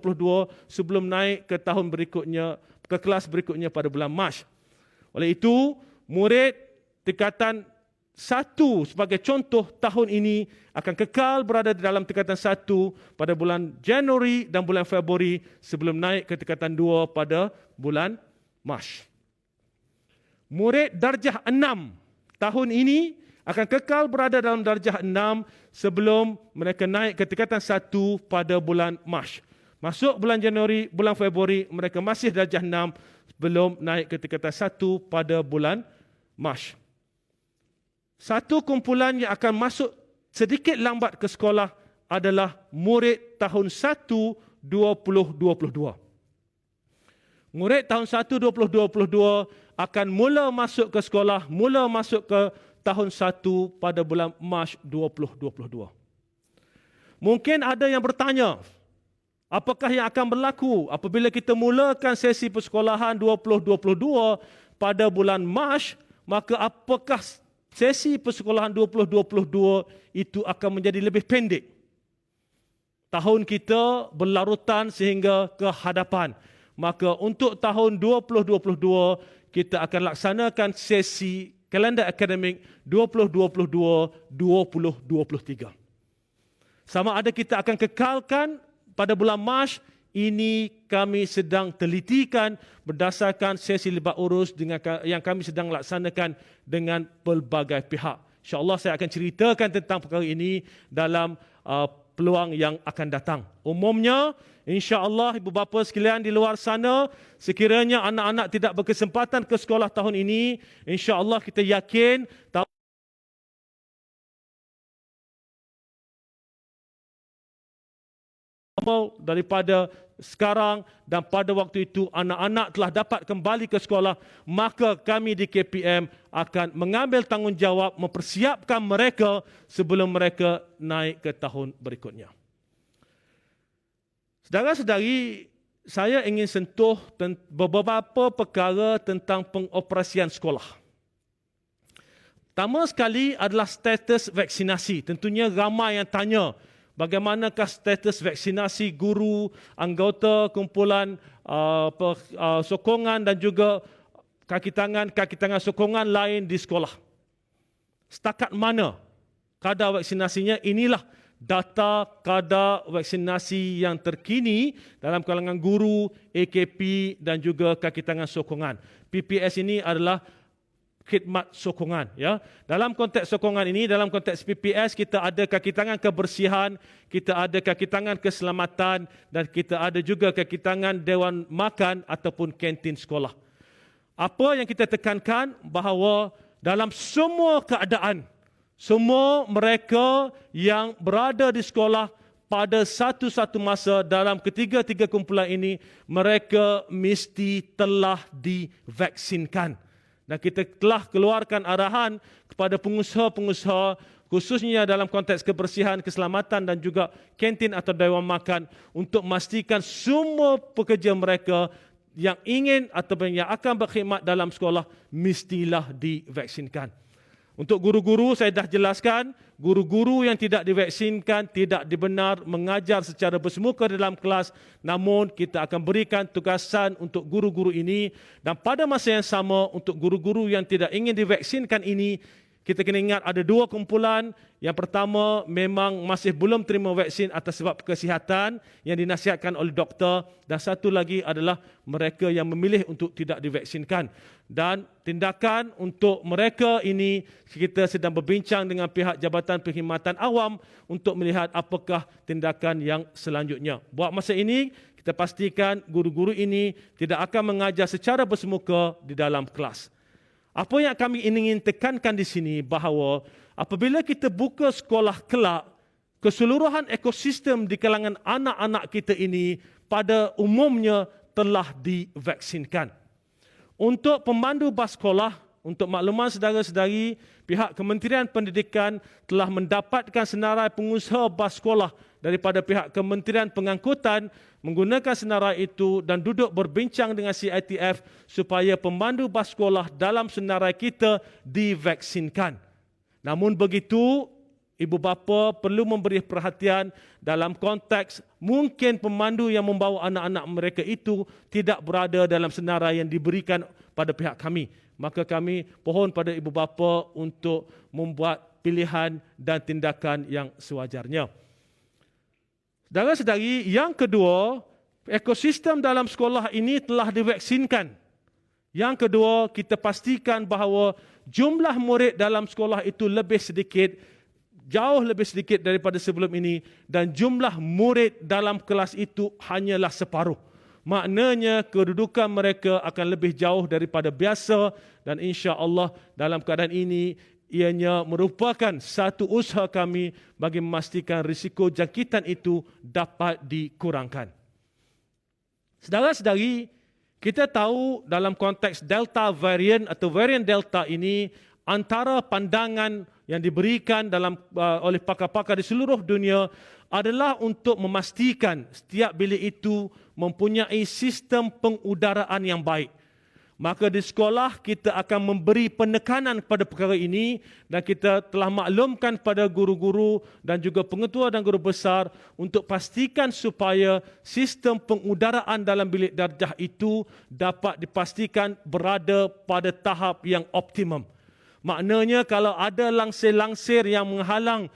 sebelum naik ke tahun berikutnya, ke kelas berikutnya pada bulan Mac. Oleh itu, murid tingkatan 1 sebagai contoh tahun ini akan kekal berada di dalam tingkatan 1 pada bulan Januari dan bulan Februari sebelum naik ke tingkatan 2 pada bulan Mac. Murid darjah 6 tahun ini akan kekal berada dalam darjah 6 sebelum mereka naik ke tingkatan 1 pada bulan Mac. Masuk bulan Januari, bulan Februari, mereka masih darjah 6 sebelum naik ke tingkatan 1 pada bulan Mac. Satu kumpulan yang akan masuk sedikit lambat ke sekolah adalah murid tahun 1 2022. Murid tahun 1 2022 akan mula masuk ke sekolah, mula masuk ke tahun 1 pada bulan Mac 2022. Mungkin ada yang bertanya, Apakah yang akan berlaku apabila kita mulakan sesi persekolahan 2022 pada bulan Mac, maka apakah sesi persekolahan 2022 itu akan menjadi lebih pendek? Tahun kita berlarutan sehingga ke hadapan. Maka untuk tahun 2022, kita akan laksanakan sesi kalender akademik 2022-2023. Sama ada kita akan kekalkan pada bulan Mac, ini kami sedang telitikan berdasarkan sesi libat urus yang kami sedang laksanakan dengan pelbagai pihak. InsyaAllah saya akan ceritakan tentang perkara ini dalam peluang yang akan datang. Umumnya, insya-Allah ibu bapa sekalian di luar sana, sekiranya anak-anak tidak berkesempatan ke sekolah tahun ini, insya-Allah kita yakin daripada sekarang dan pada waktu itu anak-anak telah dapat kembali ke sekolah, maka kami di KPM akan mengambil tanggungjawab mempersiapkan mereka sebelum mereka naik ke tahun berikutnya. Saudara-saudari, saya ingin sentuh beberapa perkara tentang pengoperasian sekolah. Pertama sekali adalah status vaksinasi. Tentunya ramai yang tanya, bagaimanakah status vaksinasi guru, anggota kumpulan sokongan dan juga kaki tangan sokongan lain di sekolah. Setakat mana kadar vaksinasinya? Inilah data kadar vaksinasi yang terkini dalam kalangan guru, AKP dan juga kaki tangan sokongan. PPS ini adalah khidmat sokongan, ya. Dalam konteks sokongan ini, dalam konteks PPS, kita ada kaki tangan kebersihan, kita ada kaki tangan keselamatan dan kita ada juga kaki tangan dewan makan ataupun kantin sekolah. Apa yang kita tekankan bahawa dalam semua keadaan, semua mereka yang berada di sekolah pada satu-satu masa dalam ketiga-tiga kumpulan ini, mereka mesti telah divaksinkan. Dan kita telah keluarkan arahan kepada pengusaha-pengusaha, khususnya dalam konteks kebersihan, keselamatan dan juga kantin atau dewan makan, untuk memastikan semua pekerja mereka yang ingin ataupun yang akan berkhidmat dalam sekolah mestilah divaksinkan. Untuk guru-guru, saya dah jelaskan, guru-guru yang tidak divaksinkan tidak dibenar mengajar secara bersemuka dalam kelas, namun kita akan berikan tugasan untuk guru-guru ini, dan pada masa yang sama untuk guru-guru yang tidak ingin divaksinkan ini, kita kena ingat ada dua kumpulan. Yang pertama memang masih belum terima vaksin atas sebab kesihatan yang dinasihatkan oleh doktor, dan satu lagi adalah mereka yang memilih untuk tidak divaksinkan. Dan tindakan untuk mereka ini kita sedang berbincang dengan pihak Jabatan Perkhidmatan Awam untuk melihat apakah tindakan yang selanjutnya. Buat masa ini kita pastikan guru-guru ini tidak akan mengajar secara bersemuka di dalam kelas. Apa yang kami ingin tekankan di sini bahawa apabila kita buka sekolah kelak, keseluruhan ekosistem di kalangan anak-anak kita ini pada umumnya telah divaksinkan. Untuk pemandu bas sekolah, untuk makluman saudara-saudari, pihak Kementerian Pendidikan telah mendapatkan senarai pengusaha bas sekolah daripada pihak Kementerian Pengangkutan menggunakan senarai itu dan duduk berbincang dengan CITF supaya pemandu bas sekolah dalam senarai kita divaksinkan. Namun begitu, ibu bapa perlu memberi perhatian dalam konteks mungkin pemandu yang membawa anak-anak mereka itu tidak berada dalam senarai yang diberikan pada pihak kami. Maka kami pohon pada ibu bapa untuk membuat pilihan dan tindakan yang sewajarnya. Saudara-saudari, yang kedua, ekosistem dalam sekolah ini telah divaksinkan. Yang kedua, kita pastikan bahawa jumlah murid dalam sekolah itu lebih sedikit, jauh lebih sedikit daripada sebelum ini, dan jumlah murid dalam kelas itu hanyalah separuh. Maknanya kedudukan mereka akan lebih jauh daripada biasa, dan insya-Allah dalam keadaan ini ianya merupakan satu usaha kami bagi memastikan risiko jangkitan itu dapat dikurangkan. Saudara-saudari, kita tahu dalam konteks Delta varian atau varian Delta ini, antara pandangan yang diberikan oleh pakar-pakar di seluruh dunia adalah untuk memastikan setiap bilik itu mempunyai sistem pengudaraan yang baik. Maka di sekolah kita akan memberi penekanan kepada perkara ini dan kita telah maklumkan pada guru-guru dan juga pengetua dan guru besar untuk pastikan supaya sistem pengudaraan dalam bilik darjah itu dapat dipastikan berada pada tahap yang optimum. Maknanya kalau ada langsir-langsir yang menghalang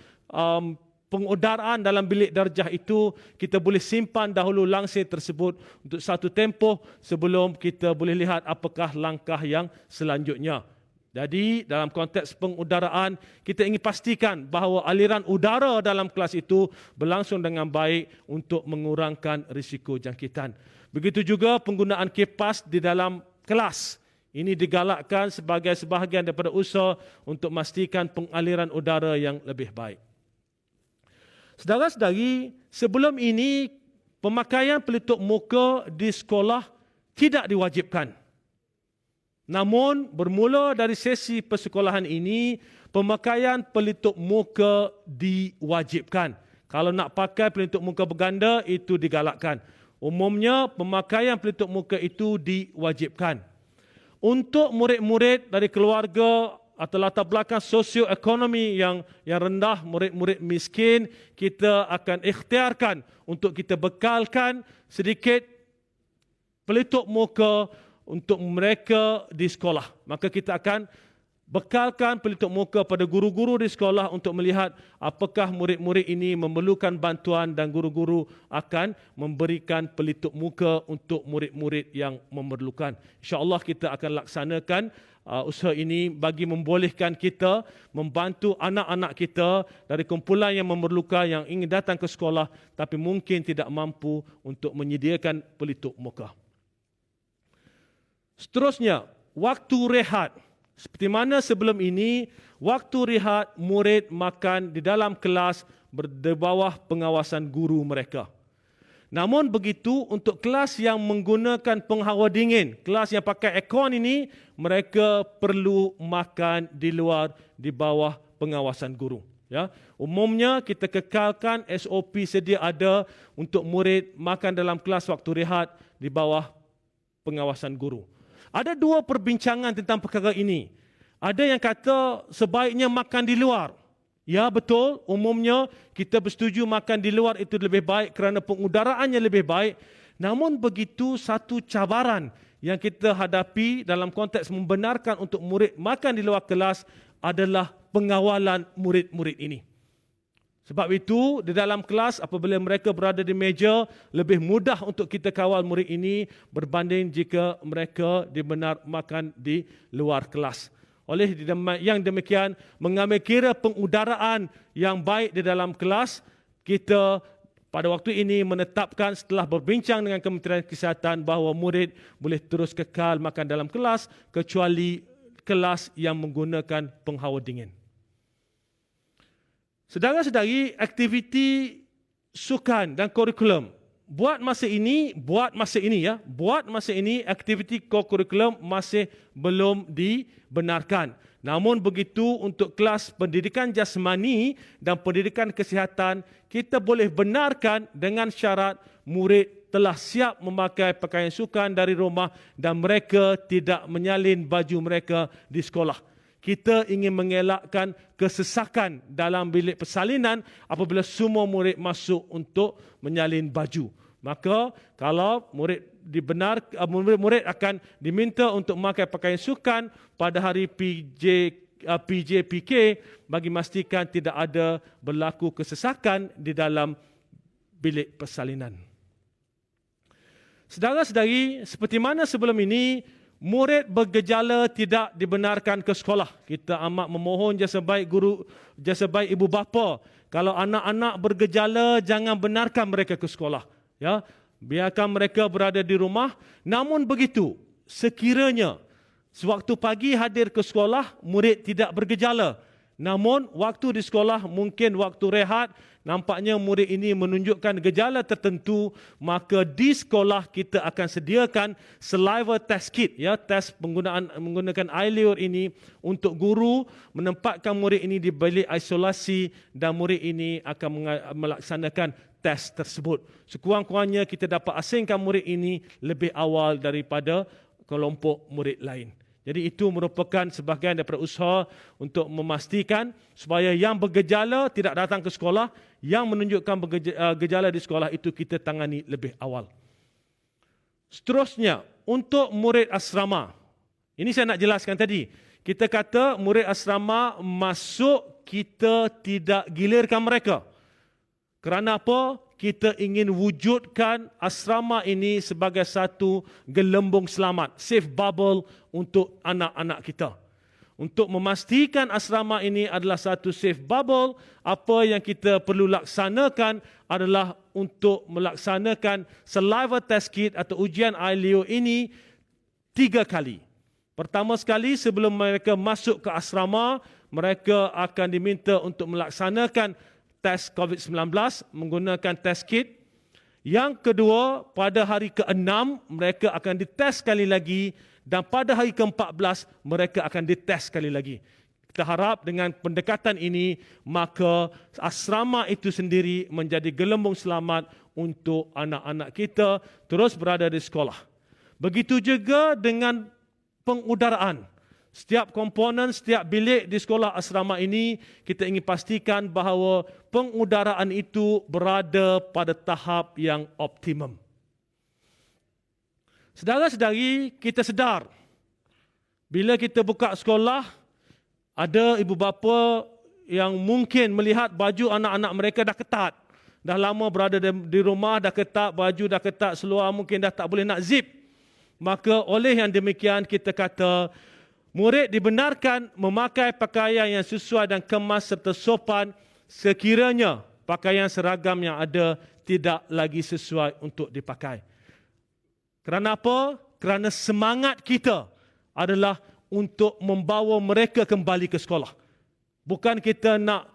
pengudaraan dalam bilik darjah itu, kita boleh simpan dahulu langsir tersebut untuk satu tempoh sebelum kita boleh lihat apakah langkah yang selanjutnya. Jadi dalam konteks pengudaraan, kita ingin pastikan bahawa aliran udara dalam kelas itu berlangsung dengan baik untuk mengurangkan risiko jangkitan. Begitu juga penggunaan kipas di dalam kelas. Ini digalakkan sebagai sebahagian daripada usaha untuk memastikan pengaliran udara yang lebih baik. Saudara-saudari, sebelum ini pemakaian pelitup muka di sekolah tidak diwajibkan. Namun bermula dari sesi persekolahan ini, pemakaian pelitup muka diwajibkan. Kalau nak pakai pelitup muka berganda, itu digalakkan. Umumnya pemakaian pelitup muka itu diwajibkan. Untuk murid-murid dari keluarga atau latar belakang sosioekonomi yang rendah, murid-murid miskin, kita akan ikhtiarkan untuk kita bekalkan sedikit pelitup muka untuk mereka di sekolah. Maka kita akan bekalkan pelitup muka pada guru-guru di sekolah untuk melihat apakah murid-murid ini memerlukan bantuan dan guru-guru akan memberikan pelitup muka untuk murid-murid yang memerlukan. InsyaAllah kita akan laksanakan usaha ini bagi membolehkan kita membantu anak-anak kita dari kumpulan yang memerlukan, yang ingin datang ke sekolah tapi mungkin tidak mampu untuk menyediakan pelitup muka. Seterusnya, waktu rehat. Seperti mana sebelum ini, waktu rehat murid makan di dalam kelas di bawah pengawasan guru mereka. Namun begitu, untuk kelas yang menggunakan penghawa dingin, kelas yang pakai aircon ini, mereka perlu makan di luar di bawah pengawasan guru. Ya, umumnya kita kekalkan SOP sedia ada untuk murid makan dalam kelas waktu rehat di bawah pengawasan guru. Ada dua perbincangan tentang perkara ini. Ada yang kata sebaiknya makan di luar. Ya betul, umumnya kita bersetuju makan di luar itu lebih baik kerana pengudaraannya lebih baik. Namun begitu, satu cabaran yang kita hadapi dalam konteks membenarkan untuk murid makan di luar kelas adalah pengawalan murid-murid ini. Sebab itu, di dalam kelas apabila mereka berada di meja, lebih mudah untuk kita kawal murid ini berbanding jika mereka dibenar makan di luar kelas. Oleh yang demikian, mengambil kira pengudaraan yang baik di dalam kelas, kita pada waktu ini menetapkan setelah berbincang dengan Kementerian Kesihatan bahawa murid boleh terus kekal makan dalam kelas kecuali kelas yang menggunakan penghawa dingin. Saudara-saudari, aktiviti sukan dan kurikulum buat masa ini aktiviti kurikulum masih belum dibenarkan. Namun begitu, untuk kelas pendidikan jasmani dan pendidikan kesihatan, kita boleh benarkan dengan syarat murid telah siap memakai pakaian sukan dari rumah dan mereka tidak menyalin baju mereka di sekolah. Kita ingin mengelakkan kesesakan dalam bilik persalinan apabila semua murid masuk untuk menyalin baju. Maka kalau murid murid akan diminta untuk memakai pakaian sukan pada hari PJPK bagi memastikan tidak ada berlaku kesesakan di dalam bilik persalinan. Saudara-saudari, seperti mana sebelum ini, murid bergejala tidak dibenarkan ke sekolah. Kita amat memohon jasa baik guru, jasa baik ibu bapa. Kalau anak-anak bergejala, jangan benarkan mereka ke sekolah. Ya, biarkan mereka berada di rumah. Namun begitu, sekiranya sewaktu pagi hadir ke sekolah, murid tidak bergejala, Namun, waktu di sekolah mungkin waktu rehat, nampaknya murid ini menunjukkan gejala tertentu, maka di sekolah kita akan sediakan saliva test kit, ya, tes menggunakan air liur ini untuk guru menempatkan murid ini di bilik isolasi dan murid ini akan melaksanakan tes tersebut. Sekurang-kurangnya kita dapat asingkan murid ini lebih awal daripada kelompok murid lain. Jadi itu merupakan sebahagian daripada usaha untuk memastikan supaya yang bergejala tidak datang ke sekolah, yang menunjukkan gejala di sekolah itu kita tangani lebih awal. Seterusnya, untuk murid asrama. Ini saya nak jelaskan tadi. Kita kata murid asrama masuk, kita tidak gilirkan mereka. Kerana apa? Kita ingin wujudkan asrama ini sebagai satu gelembung selamat, safe bubble untuk anak-anak kita. Untuk memastikan asrama ini adalah satu safe bubble, apa yang kita perlu laksanakan adalah untuk melaksanakan saliva test kit atau ujian air liur ini 3 kali. Pertama sekali, sebelum mereka masuk ke asrama, mereka akan diminta untuk melaksanakan tes COVID-19 menggunakan test kit. Yang kedua, pada hari ke-6 mereka akan dites sekali lagi, dan pada hari ke-14 mereka akan dites sekali lagi. Kita harap dengan pendekatan ini maka asrama itu sendiri menjadi gelembung selamat untuk anak-anak kita terus berada di sekolah. Begitu juga dengan pengudaraan. Setiap komponen, setiap bilik di sekolah asrama ini, kita ingin pastikan bahawa pengudaraan itu berada pada tahap yang optimum. Saudara-saudari, kita sedar, bila kita buka sekolah, ada ibu bapa yang mungkin melihat baju anak-anak mereka dah ketat. Dah lama berada di rumah, dah ketat, baju dah ketat, seluar mungkin dah tak boleh nak zip. Maka oleh yang demikian kita kata, murid dibenarkan memakai pakaian yang sesuai dan kemas serta sopan sekiranya pakaian seragam yang ada tidak lagi sesuai untuk dipakai. Kerana apa? Kerana semangat kita adalah untuk membawa mereka kembali ke sekolah. Bukan kita nak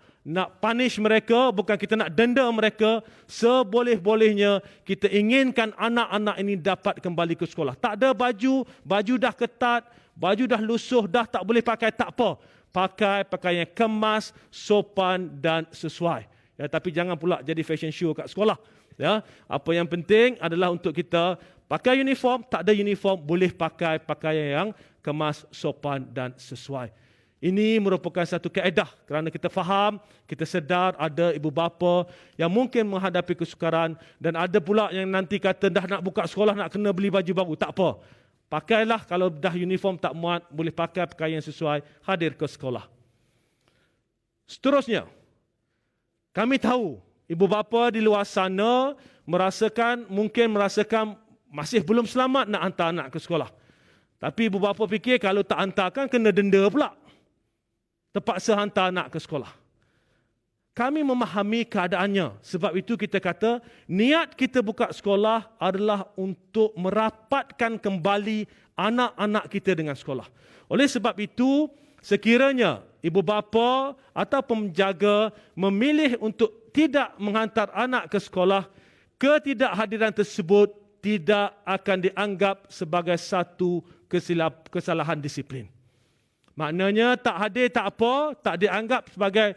punish mereka, bukan kita nak denda mereka. Seboleh-bolehnya kita inginkan anak-anak ini dapat kembali ke sekolah. Tak ada baju dah ketat, baju dah lusuh, dah tak boleh pakai, tak apa. Pakai pakaian kemas, sopan dan sesuai. Ya, tapi jangan pula jadi fashion show kat sekolah. Ya, apa yang penting adalah untuk kita pakai uniform, tak ada uniform, boleh pakai pakaian yang kemas, sopan dan sesuai. Ini merupakan satu kaedah kerana kita faham, kita sedar ada ibu bapa yang mungkin menghadapi kesukaran dan ada pula yang nanti kata dah nak buka sekolah nak kena beli baju baru. Tak apa. Pakailah, kalau dah uniform tak muat, boleh pakai pakaian yang sesuai, hadir ke sekolah. Seterusnya, kami tahu ibu bapa di luar sana mungkin merasakan masih belum selamat nak hantar anak ke sekolah. Tapi ibu bapa fikir kalau tak hantarkan kena denda pula. Terpaksa hantar anak ke sekolah. Kami memahami keadaannya. Sebab itu kita kata, niat kita buka sekolah adalah untuk merapatkan kembali anak-anak kita dengan sekolah. Oleh sebab itu, sekiranya ibu bapa atau penjaga memilih untuk tidak menghantar anak ke sekolah, ketidakhadiran tersebut tidak akan dianggap sebagai satu kesalahan disiplin. Maknanya tak hadir tak apa, tak dianggap sebagai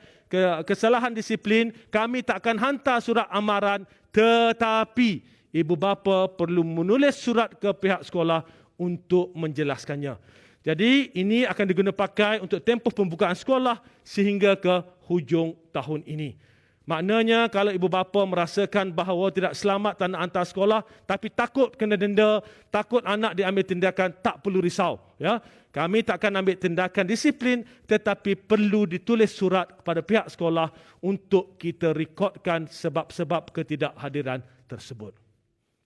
kesalahan disiplin. Kami tak akan hantar surat amaran, tetapi ibu bapa perlu menulis surat ke pihak sekolah untuk menjelaskannya. Jadi ini akan digunakan pakai untuk tempoh pembukaan sekolah sehingga ke hujung tahun ini. Maknanya kalau ibu bapa merasakan bahawa tidak selamat tak nak hantar sekolah, tapi takut kena denda, takut anak diambil tindakan, tak perlu risau. Ya, kami tak akan ambil tindakan disiplin, tetapi perlu ditulis surat kepada pihak sekolah untuk kita rekodkan sebab-sebab ketidakhadiran tersebut.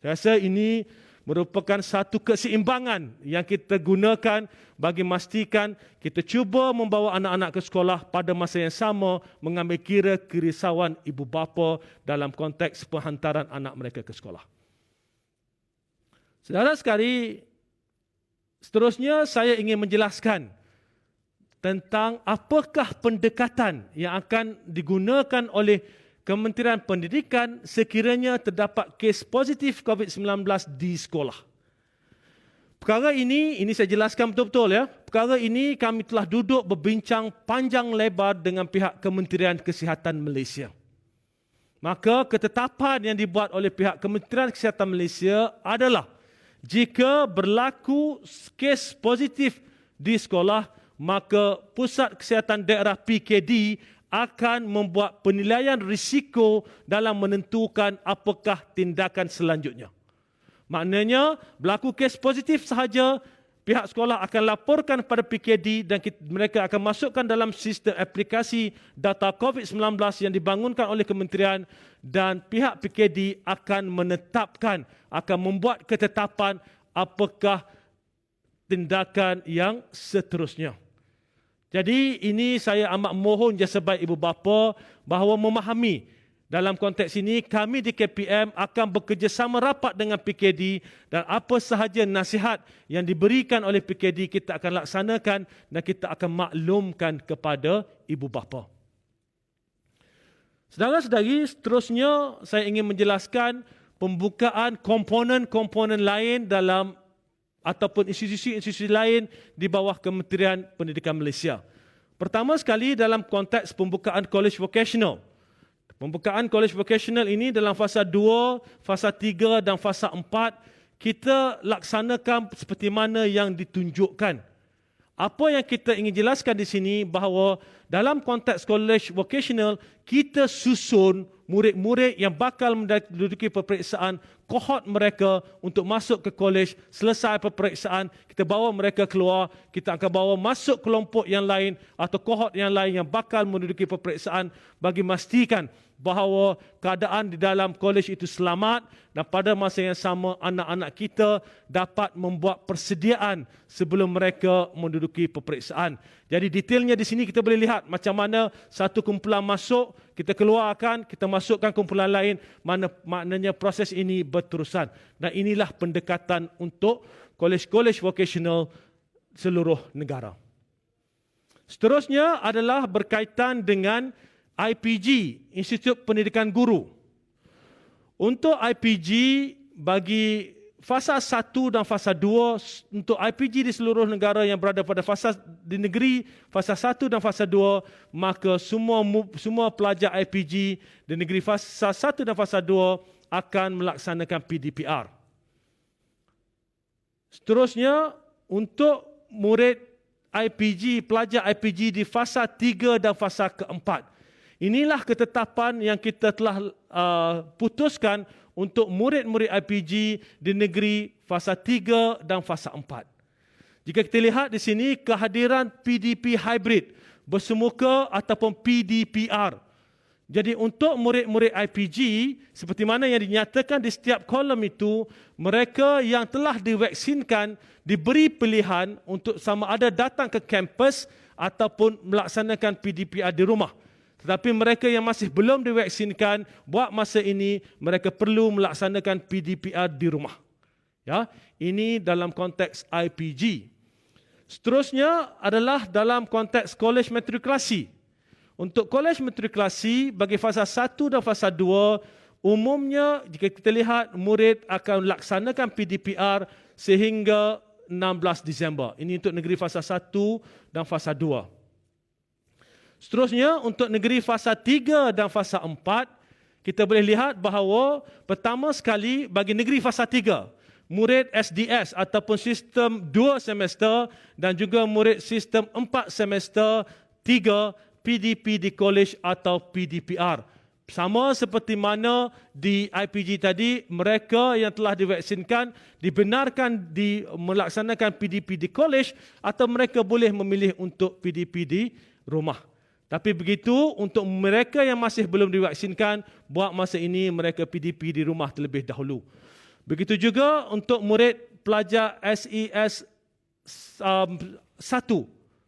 Saya rasa ini merupakan satu keseimbangan yang kita gunakan bagi memastikan kita cuba membawa anak-anak ke sekolah pada masa yang sama mengambil kira kerisauan ibu bapa dalam konteks penghantaran anak mereka ke sekolah. Saudara sekali, seterusnya saya ingin menjelaskan tentang apakah pendekatan yang akan digunakan oleh Kementerian Pendidikan sekiranya terdapat kes positif COVID-19 di sekolah. Perkara ini saya jelaskan betul-betul ya. Perkara ini kami telah duduk berbincang panjang lebar dengan pihak Kementerian Kesihatan Malaysia. Maka ketetapan yang dibuat oleh pihak Kementerian Kesihatan Malaysia adalah jika berlaku kes positif di sekolah, maka Pusat Kesihatan Daerah PKD akan membuat penilaian risiko dalam menentukan apakah tindakan selanjutnya. Maknanya, berlaku kes positif sahaja, pihak sekolah akan laporkan kepada PKD dan mereka akan masukkan dalam sistem aplikasi data COVID-19 yang dibangunkan oleh kementerian, dan pihak PKD akan menetapkan, akan membuat ketetapan apakah tindakan yang seterusnya. Jadi ini saya amat mohon jasa baik ibu bapa bahawa memahami dalam konteks ini kami di KPM akan bekerjasama rapat dengan PKD dan apa sahaja nasihat yang diberikan oleh PKD kita akan laksanakan dan kita akan maklumkan kepada ibu bapa. Saudara-saudari, seterusnya saya ingin menjelaskan pembukaan komponen-komponen lain dalam ataupun institusi-institusi lain di bawah Kementerian Pendidikan Malaysia. Pertama sekali dalam konteks pembukaan college vocational. Pembukaan college vocational ini dalam fasa 2, fasa 3 dan fasa 4 kita laksanakan seperti mana yang ditunjukkan. Apa yang kita ingin jelaskan di sini bahawa dalam konteks college vocational kita susun murid-murid yang bakal menduduki peperiksaan kohort mereka untuk masuk ke college. Selesai peperiksaan, kita bawa mereka keluar, kita akan bawa masuk kelompok yang lain atau kohort yang lain yang bakal menduduki peperiksaan bagi memastikan bahawa keadaan di dalam kolej itu selamat dan pada masa yang sama anak-anak kita dapat membuat persediaan sebelum mereka menduduki peperiksaan. Jadi detailnya di sini kita boleh lihat macam mana satu kumpulan masuk, kita keluarkan, kita masukkan kumpulan lain, maknanya proses ini berterusan. Dan inilah pendekatan untuk kolej-kolej vocational seluruh negara. Seterusnya adalah berkaitan dengan IPG, Institut Pendidikan Guru. Untuk IPG bagi fasa 1 dan fasa 2, untuk IPG di seluruh negara yang berada pada fasa di negeri fasa 1 dan fasa 2, maka semua pelajar IPG di negeri fasa 1 dan fasa 2 akan melaksanakan PDPR. Seterusnya, untuk murid IPG, pelajar IPG di fasa 3 dan fasa keempat, inilah ketetapan yang kita telah putuskan untuk murid-murid IPG di negeri fasa 3 dan fasa 4. Jika kita lihat di sini kehadiran PDP hybrid bersemuka ataupun PDPR. Jadi untuk murid-murid IPG seperti mana yang dinyatakan di setiap kolom itu, mereka yang telah divaksinkan diberi pilihan untuk sama ada datang ke kampus ataupun melaksanakan PDPR di rumah. Tetapi mereka yang masih belum divaksinkan, buat masa ini mereka perlu melaksanakan PDPR di rumah. Ya, ini dalam konteks IPG. Seterusnya adalah dalam konteks kolej matrikulasi. Untuk kolej matrikulasi bagi fasa 1 dan fasa 2, umumnya jika kita lihat murid akan laksanakan PDPR sehingga 16 Disember. Ini untuk negeri fasa 1 dan fasa 2. Seterusnya, untuk negeri fasa 3 dan fasa 4, kita boleh lihat bahawa pertama sekali bagi negeri fasa 3, murid SDS ataupun sistem 2 semester dan juga murid sistem 4 semester 3 PDP di college atau PDPR. Sama seperti mana di IPG tadi, mereka yang telah divaksinkan dibenarkan melaksanakan PDP di college atau mereka boleh memilih untuk PDP di rumah. Tapi begitu untuk mereka yang masih belum divaksinkan, buat masa ini mereka PDP di rumah terlebih dahulu. Begitu juga untuk murid pelajar SES 1,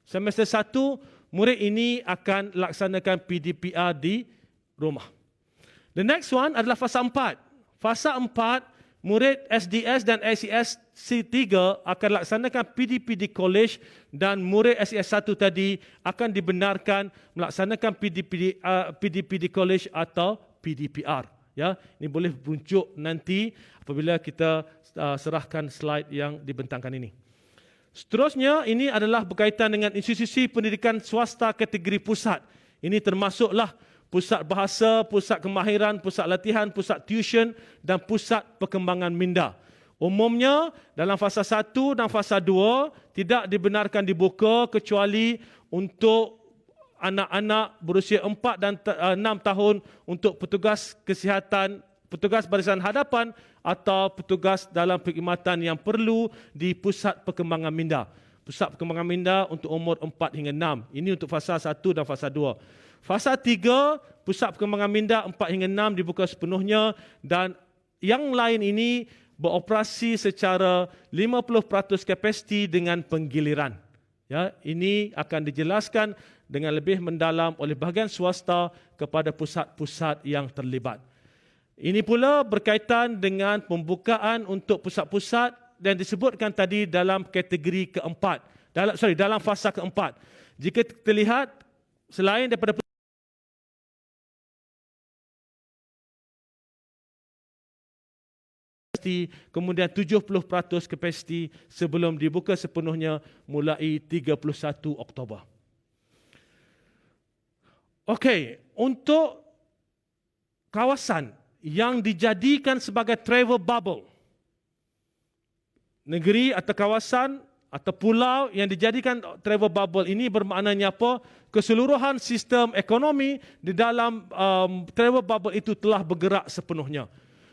semester 1, murid ini akan laksanakan PDPR di rumah. The next one adalah fasa 4. Fasa 4, murid SDS dan SES C3 akan laksanakan PDPD College dan murid SES1 tadi akan dibenarkan melaksanakan PDPD College atau PDPR. Ya, ini boleh buncuk nanti apabila kita serahkan slide yang dibentangkan ini. Seterusnya, ini adalah berkaitan dengan institusi pendidikan swasta kategori pusat. Ini termasuklah pusat bahasa, pusat kemahiran, pusat latihan, pusat tuition dan pusat perkembangan minda. Umumnya dalam fasa 1 dan fasa 2 tidak dibenarkan dibuka kecuali untuk anak-anak berusia 4 dan 6 tahun untuk petugas kesihatan, petugas barisan hadapan atau petugas dalam perkhidmatan yang perlu di pusat perkembangan minda. Pusat perkembangan minda untuk umur 4 hingga 6. Ini untuk fasa 1 dan fasa 2. Fasa 3, pusat perkembangan minda 4 hingga 6 dibuka sepenuhnya dan yang lain ini beroperasi secara 50% kapasiti dengan penggiliran. Ya, ini akan dijelaskan dengan lebih mendalam oleh bahagian swasta kepada pusat-pusat yang terlibat. Ini pula berkaitan dengan pembukaan untuk pusat-pusat yang disebutkan tadi dalam kategori keempat. Dalam fasa keempat. Jika kita lihat, selain daripada kemudian 70% kapasiti sebelum dibuka sepenuhnya mulai 31 Oktober. Okey, untuk kawasan yang dijadikan sebagai travel bubble, negeri atau kawasan atau pulau yang dijadikan travel bubble ini bermaknanya apa? Keseluruhan sistem ekonomi di dalam travel bubble itu telah bergerak sepenuhnya.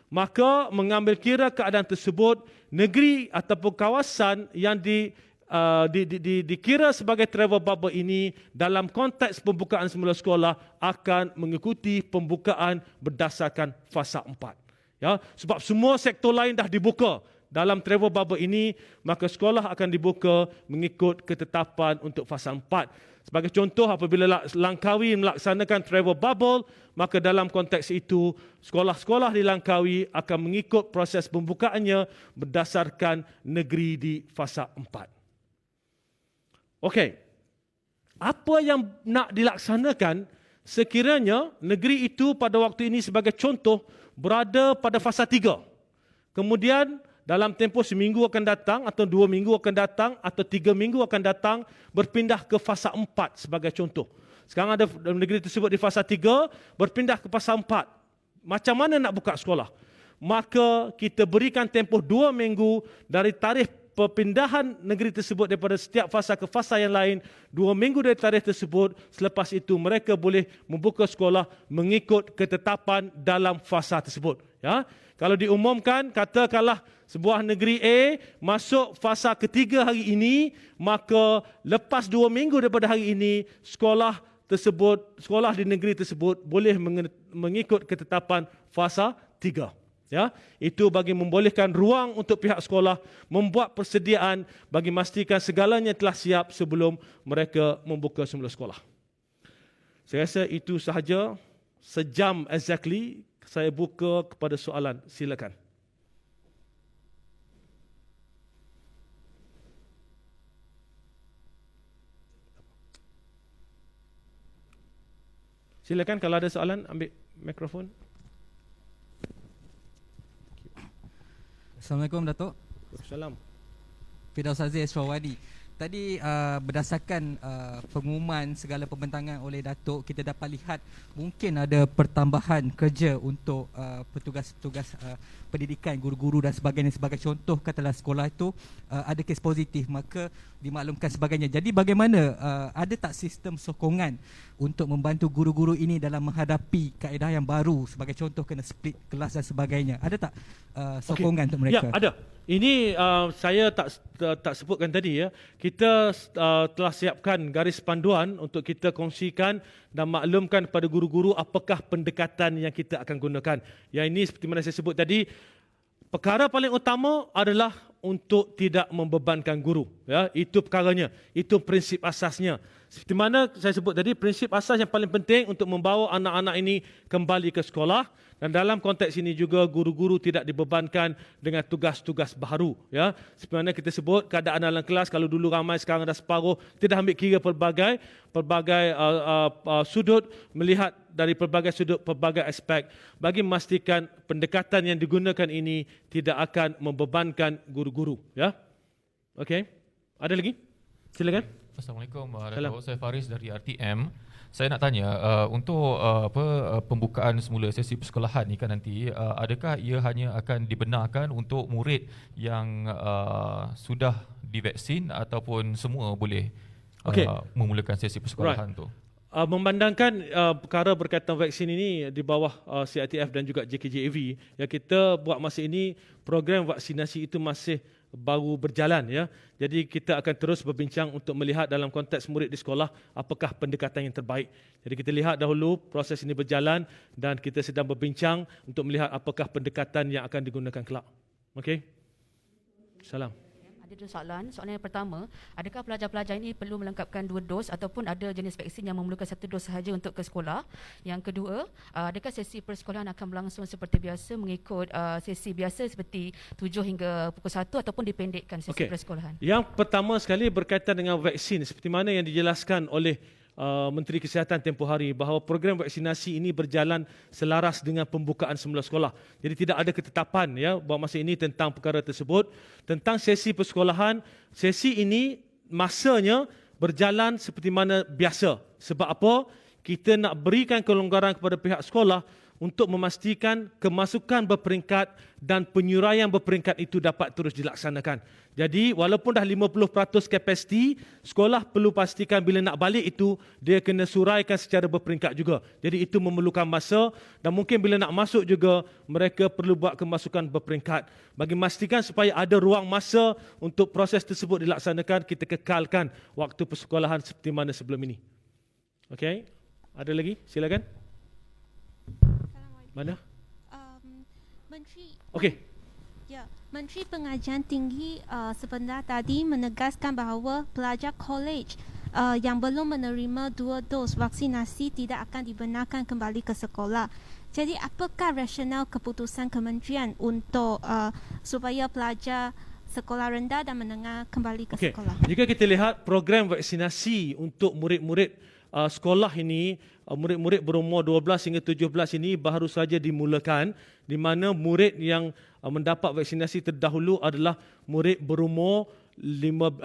Maka mengambil kira keadaan tersebut, negeri ataupun kawasan yang dikira sebagai travel bubble ini dalam konteks pembukaan semula sekolah akan mengikuti pembukaan berdasarkan fasa 4. Ya, sebab semua sektor lain dah dibuka dalam travel bubble ini, maka sekolah akan dibuka mengikut ketetapan untuk fasa 4. Sebagai contoh, apabila Langkawi melaksanakan travel bubble, maka dalam konteks itu, sekolah-sekolah di Langkawi akan mengikut proses pembukaannya berdasarkan negeri di fasa 4. Okey, apa yang nak dilaksanakan sekiranya negeri itu pada waktu ini sebagai contoh berada pada fasa 3. Kemudian dalam tempoh seminggu akan datang atau 2 minggu akan datang atau 3 minggu akan datang berpindah ke fasa 4 sebagai contoh. Sekarang ada negeri tersebut di fasa 3 berpindah ke fasa 4. Macam mana nak buka sekolah? Maka kita berikan tempoh 2 minggu dari tarikh perpindahan negeri tersebut daripada setiap fasa ke fasa yang lain. 2 minggu dari tarikh tersebut, selepas itu mereka boleh membuka sekolah mengikut ketetapan dalam fasa tersebut. Ya, kalau diumumkan, katakanlah sebuah negeri A masuk fasa ketiga hari ini, maka lepas 2 minggu daripada hari ini, sekolah di negeri tersebut boleh mengikut ketetapan fasa 3. Ya, itu bagi membolehkan ruang untuk pihak sekolah membuat persediaan bagi memastikan segalanya telah siap sebelum mereka membuka semula sekolah. Saya rasa itu sahaja, sejam exactly saya buka kepada soalan. Silakan. Silakan kalau ada soalan, ambil mikrofon. Assalamualaikum Datuk. Assalamualaikum. Firdaus Aziz Syawadi. Tadi berdasarkan pengumuman segala pembentangan oleh Datuk, kita dapat lihat mungkin ada pertambahan kerja untuk petugas-petugas pendidikan, guru-guru dan sebagainya. Sebagai contoh, katalah sekolah itu ada kes positif, maka dimaklumkan sebagainya. Jadi bagaimana, ada tak sistem sokongan untuk membantu guru-guru ini dalam menghadapi kaedah yang baru? Sebagai contoh, kena split kelas dan sebagainya. Ada tak sokongan untuk mereka? Ya, ada. Ini saya tak sebutkan tadi ya. Kita telah siapkan garis panduan untuk kita kongsikan dan maklumkan kepada guru-guru apakah pendekatan yang kita akan gunakan. Yang ini seperti mana saya sebut tadi, perkara paling utama adalah untuk tidak membebankan guru. Ya, itu perkaranya. Itu prinsip asasnya. Seperti mana saya sebut tadi, prinsip asas yang paling penting untuk membawa anak-anak ini kembali ke sekolah. Dan dalam konteks ini juga guru-guru tidak dibebankan dengan tugas-tugas baru. Ya, seperti mana kita sebut keadaan dalam kelas, kalau dulu ramai sekarang dah separuh, kita ambil kira pelbagai sudut, melihat dari pelbagai sudut, pelbagai aspek bagi memastikan pendekatan yang digunakan ini tidak akan membebankan guru-guru. Ya, okey. Ada lagi? Silakan. Assalamualaikum, Datuk. Saya Faris dari RTM. Saya nak tanya, untuk pembukaan semula sesi persekolahan ni kan nanti, adakah ia hanya akan dibenarkan untuk murid yang sudah divaksin ataupun semua boleh memulakan sesi persekolahan tu? Memandangkan perkara berkaitan vaksin ini di bawah CITF dan juga JKJAV, ya, kita buat masa ini program vaksinasi itu masih baru berjalan, ya. Jadi kita akan terus berbincang untuk melihat dalam konteks murid di sekolah apakah pendekatan yang terbaik. Jadi kita lihat dahulu proses ini berjalan dan kita sedang berbincang untuk melihat apakah pendekatan yang akan digunakan kelak. Okey. Salam. Ada dua soalan. Soalan yang pertama, adakah pelajar-pelajar ini perlu melengkapkan 2 dos ataupun ada jenis vaksin yang memerlukan 1 dos sahaja untuk ke sekolah? Yang kedua, adakah sesi persekolahan akan berlangsung seperti biasa mengikut sesi biasa seperti 7 hingga pukul 1 ataupun dipendekkan sesi persekolahan? Yang pertama sekali berkaitan dengan vaksin, seperti mana yang dijelaskan oleh Menteri Kesihatan tempoh hari bahawa program vaksinasi ini berjalan selaras dengan pembukaan semula sekolah. Jadi tidak ada ketetapan, ya, buat masa ini tentang perkara tersebut. Tentang sesi persekolahan, sesi ini masanya berjalan seperti mana biasa. Sebab apa? Kita nak berikan kelonggaran kepada pihak sekolah untuk memastikan kemasukan berperingkat dan penyuraian berperingkat itu dapat terus dilaksanakan. Jadi walaupun dah 50% kapasiti, sekolah perlu pastikan bila nak balik itu dia kena suraikan secara berperingkat juga. Jadi itu memerlukan masa dan mungkin bila nak masuk juga mereka perlu buat kemasukan berperingkat. Bagi memastikan supaya ada ruang masa untuk proses tersebut dilaksanakan, kita kekalkan waktu persekolahan seperti mana sebelum ini. Okey? Ada lagi? Silakan. Mana? Menteri. Okey. Ya, Menteri Pengajian Tinggi sebentar tadi menegaskan bahawa pelajar kolej yang belum menerima 2 dos vaksinasi tidak akan dibenarkan kembali ke sekolah. Jadi apakah rasional keputusan kementerian untuk supaya pelajar sekolah rendah dan menengah kembali ke sekolah? Jika kita lihat program vaksinasi untuk murid-murid sekolah ini, murid-murid berumur 12 hingga 17 ini baru saja dimulakan, di mana murid yang mendapat vaksinasi terdahulu adalah murid berumur 16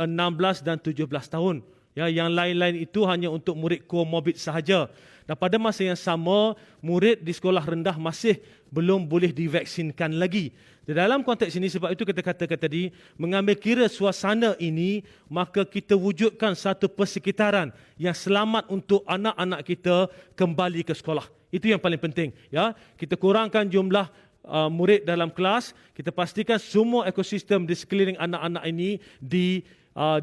dan 17 tahun. Ya, yang lain-lain itu hanya untuk murid komorbid sahaja. Dan pada masa yang sama, murid di sekolah rendah masih belum boleh divaksinkan lagi. Di dalam konteks ini, sebab itu kita katakan tadi, mengambil kira suasana ini, maka kita wujudkan satu persekitaran yang selamat untuk anak-anak kita kembali ke sekolah. Itu yang paling penting. Ya, kita kurangkan jumlah murid dalam kelas, kita pastikan semua ekosistem di sekeliling anak-anak ini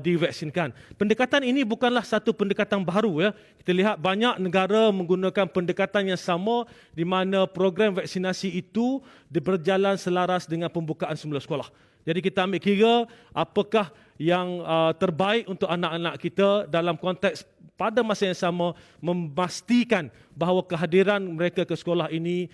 divaksinkan. Pendekatan ini bukanlah satu pendekatan baru, ya. Kita lihat banyak negara menggunakan pendekatan yang sama di mana program vaksinasi itu berjalan selaras dengan pembukaan semula sekolah. Jadi kita ambil kira apakah yang terbaik untuk anak-anak kita dalam konteks pada masa yang sama memastikan bahawa kehadiran mereka ke sekolah ini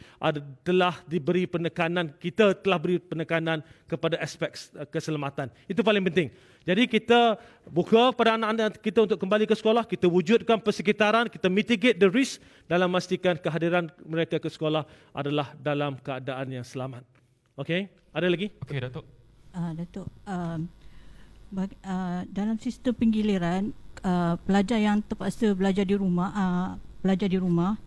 telah diberi penekanan, kita telah beri penekanan kepada aspek keselamatan. Itu paling penting. Jadi kita buka pada anak-anak kita untuk kembali ke sekolah, kita wujudkan persekitaran, kita mitigate the risk dalam memastikan kehadiran mereka ke sekolah adalah dalam keadaan yang selamat. Okey, ada lagi? Okey, Datuk. Datuk, dalam sistem penggiliran pelajar yang terpaksa belajar di rumah,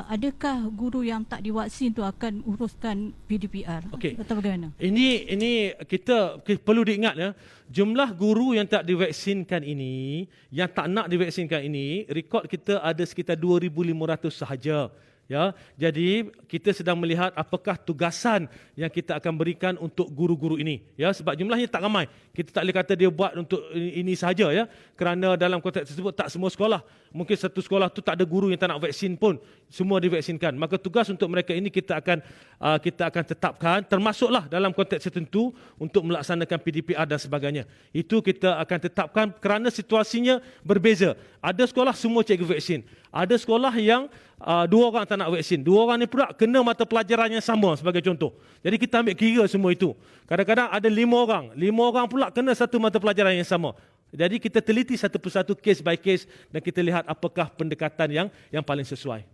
adakah guru yang tak divaksin tu akan uruskan PDPR? Okey. Atau bagaimana? Ini kita perlu diingat, ya, jumlah guru yang tak divaksinkan ini, yang tak nak divaksinkan ini, rekod kita ada sekitar 2,500 sahaja. Ya, jadi kita sedang melihat apakah tugasan yang kita akan berikan untuk guru-guru ini. Ya, sebab jumlahnya tak ramai. Kita tak boleh kata dia buat untuk ini sahaja, ya. Kerana dalam konteks tersebut tak semua sekolah, mungkin satu sekolah tu tak ada guru yang tak nak vaksin pun, semua divaksinkan. Maka tugas untuk mereka ini kita akan tetapkan, termasuklah dalam konteks tertentu untuk melaksanakan PDPR dan sebagainya. Itu kita akan tetapkan kerana situasinya berbeza. Ada sekolah semua cikgu vaksin. Ada sekolah yang 2 orang tak nak vaksin. 2 orang ni pula kena mata pelajaran yang sama sebagai contoh. Jadi kita ambil kira semua itu. Kadang-kadang ada 5 orang. 5 orang pula kena satu mata pelajaran yang sama. Jadi kita teliti satu persatu, case by case, dan kita lihat apakah pendekatan yang paling sesuai.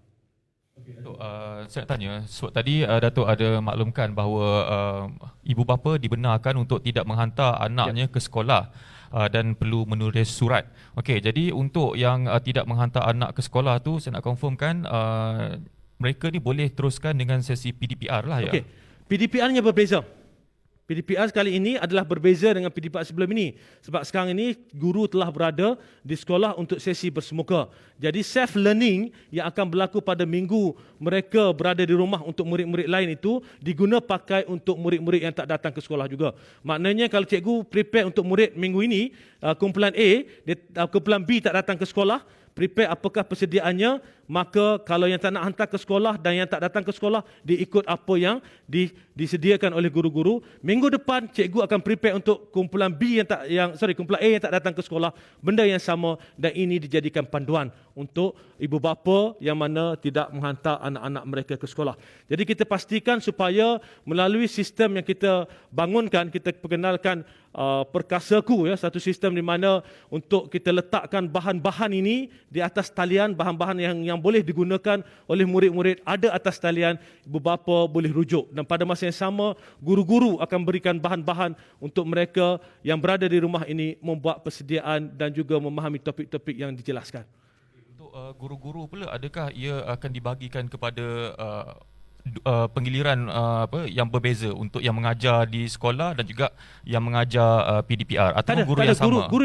Datuk, saya nak tanya, sebab tadi Datuk ada maklumkan bahawa ibu bapa dibenarkan untuk tidak menghantar anaknya ke sekolah dan perlu menulis surat. Okey, jadi untuk yang tidak menghantar anak ke sekolah tu, saya nak confirmkan mereka ni boleh teruskan dengan sesi PDPR lah, ya? Okey, PDPR-nya berbeza. PDPR kali ini adalah berbeza dengan PDPR sebelum ini. Sebab sekarang ini guru telah berada di sekolah untuk sesi bersemuka. Jadi self-learning yang akan berlaku pada minggu mereka berada di rumah untuk murid-murid lain itu diguna pakai untuk murid-murid yang tak datang ke sekolah juga. Maknanya kalau cikgu prepare untuk murid minggu ini, kumpulan A, kumpulan B tak datang ke sekolah, prepare apakah persediaannya, maka kalau yang tak nak hantar ke sekolah dan yang tak datang ke sekolah, dia ikut apa yang disediakan oleh guru-guru. Minggu depan cikgu akan prepare untuk kumpulan B kumpulan A yang tak datang ke sekolah, benda yang sama, dan ini dijadikan panduan untuk ibu bapa yang mana tidak menghantar anak-anak mereka ke sekolah. Jadi kita pastikan supaya melalui sistem yang kita bangunkan, kita perkenalkan Perkasaku, ya, satu sistem di mana untuk kita letakkan bahan-bahan ini di atas talian, bahan-bahan yang boleh digunakan oleh murid-murid ada atas talian, ibu bapa boleh rujuk, dan pada masa yang sama guru-guru akan berikan bahan-bahan untuk mereka yang berada di rumah ini membuat persediaan dan juga memahami topik-topik yang dijelaskan. Untuk guru-guru pula, adakah ia akan dibagikan kepada penggiliran yang berbeza untuk yang mengajar di sekolah dan juga yang mengajar PDPR, atau guru yang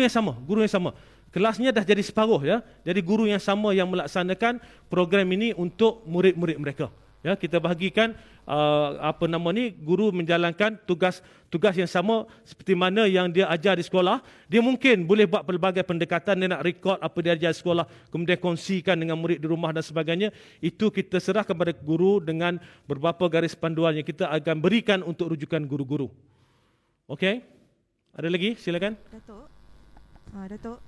sama? Guru yang sama. Kelasnya dah jadi separuh, ya. Jadi guru yang sama yang melaksanakan program ini untuk murid-murid mereka. Ya, kita bahagikan guru menjalankan tugas yang sama seperti mana yang dia ajar di sekolah. Dia mungkin boleh buat pelbagai pendekatan, dia nak rekod apa dia ajar di sekolah, kemudian kongsikan dengan murid di rumah dan sebagainya. Itu kita serahkan kepada guru dengan beberapa garis panduan yang kita akan berikan untuk rujukan guru-guru. Okey? Ada lagi? Silakan. Datuk,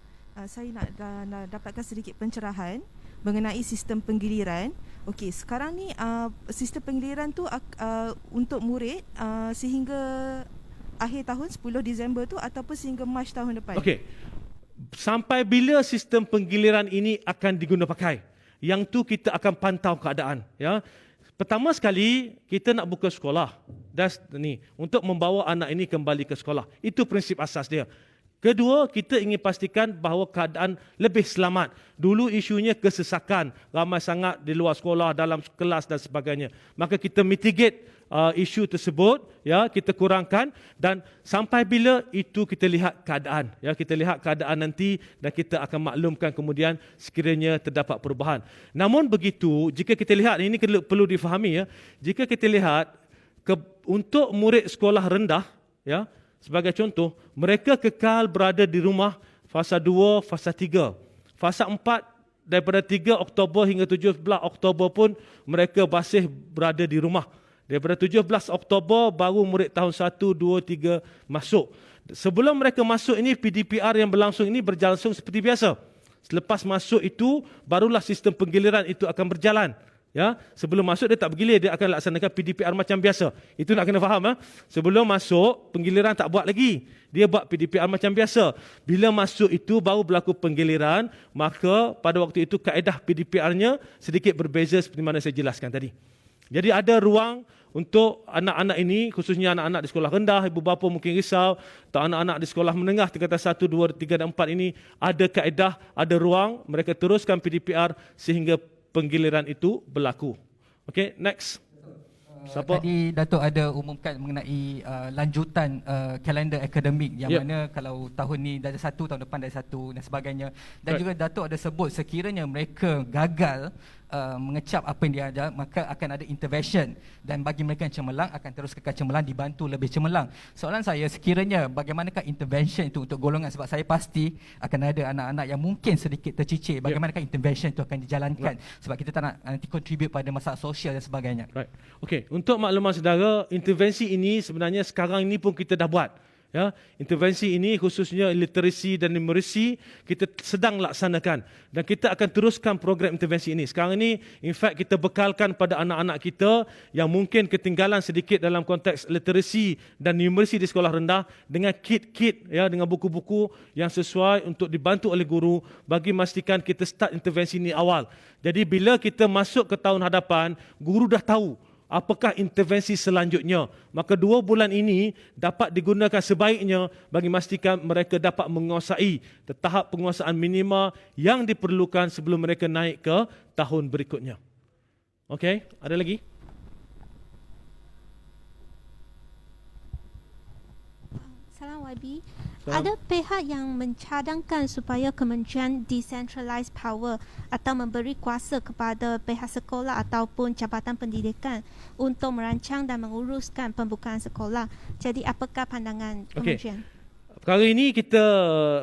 saya nak dapatkan sedikit pencerahan mengenai sistem penggiliran. Okey, sekarang ni sistem penggiliran tu untuk murid sehingga akhir tahun 10 Disember tu ataupun sehingga Mac tahun depan? Okey. Sampai bila sistem penggiliran ini akan diguna pakai? Yang tu kita akan pantau keadaan, ya. Pertama sekali kita nak buka sekolah. Untuk membawa anak ini kembali ke sekolah. Itu prinsip asas dia. Kedua, kita ingin pastikan bahawa keadaan lebih selamat. Dulu isunya kesesakan, ramai sangat di luar sekolah, dalam kelas dan sebagainya. Maka kita mitigate isu tersebut, ya, kita kurangkan, dan sampai bila itu kita lihat keadaan, ya, kita lihat keadaan nanti dan kita akan maklumkan kemudian sekiranya terdapat perubahan. Namun begitu, jika kita lihat, ini perlu difahami, ya, jika kita lihat untuk murid sekolah rendah, ya, sebagai contoh, mereka kekal berada di rumah fasa 2, fasa 3. Fasa 4, daripada 3 Oktober hingga 17 Oktober pun mereka masih berada di rumah. Daripada 17 Oktober baru murid tahun 1, 2, 3 masuk. Sebelum mereka masuk ini, PDPR yang berlangsung ini berlangsung seperti biasa. Selepas masuk itu, barulah sistem penggiliran itu akan berjalan. Ya, sebelum masuk dia tak bergilir, dia akan laksanakan PDPR macam biasa. Itu nak kena faham, ha? Sebelum masuk, penggiliran tak buat lagi. Dia buat PDPR macam biasa. Bila masuk itu baru berlaku penggiliran, maka pada waktu itu kaedah PDPR-nya sedikit berbeza seperti mana saya jelaskan tadi. Jadi ada ruang untuk anak-anak ini, khususnya anak-anak di sekolah rendah, ibu bapa mungkin risau, atau anak-anak di sekolah menengah, tingkatan 1, 2, 3 dan 4 ini, ada kaedah, ada ruang, mereka teruskan PDPR sehingga penggiliran itu berlaku. Okey, next. Siapa? Tadi Datuk ada umumkan mengenai lanjutan kalender akademik yang mana kalau tahun ni dah ada 1, tahun depan dah ada 1 dan sebagainya. Dan juga Datuk ada sebut sekiranya mereka gagal mengecap apa yang dia ada, maka akan ada intervention, dan bagi mereka yang cemerlang akan terus kekal cemerlang, dibantu lebih cemerlang. Soalan saya, sekiranya bagaimanakah intervention itu untuk golongan, sebab saya pasti akan ada anak-anak yang mungkin sedikit tercicir, bagaimanakah intervention itu akan dijalankan, sebab kita tak nak nanti contribute pada masalah sosial dan sebagainya. Right. Okey, untuk makluman saudara, intervensi ini sebenarnya sekarang ini pun kita dah buat. Ya, intervensi ini khususnya literasi dan numeracy kita sedang laksanakan, dan kita akan teruskan program intervensi ini. Sekarang ini in fact kita bekalkan pada anak-anak kita yang mungkin ketinggalan sedikit dalam konteks literasi dan numeracy di sekolah rendah dengan kit-kit, ya, dengan buku-buku yang sesuai untuk dibantu oleh guru bagi memastikan kita start intervensi ini awal. Jadi bila kita masuk ke tahun hadapan, guru dah tahu apakah intervensi selanjutnya. Maka 2 bulan ini dapat digunakan sebaiknya bagi memastikan mereka dapat menguasai tahap penguasaan minima yang diperlukan sebelum mereka naik ke tahun berikutnya. Okey, ada lagi? Salam YB. Salam. Ada pihak yang mencadangkan supaya kementerian decentralized power atau memberi kuasa kepada pihak sekolah ataupun jabatan pendidikan untuk merancang dan menguruskan pembukaan sekolah. Jadi apakah pandangan kementerian? Perkara ini kita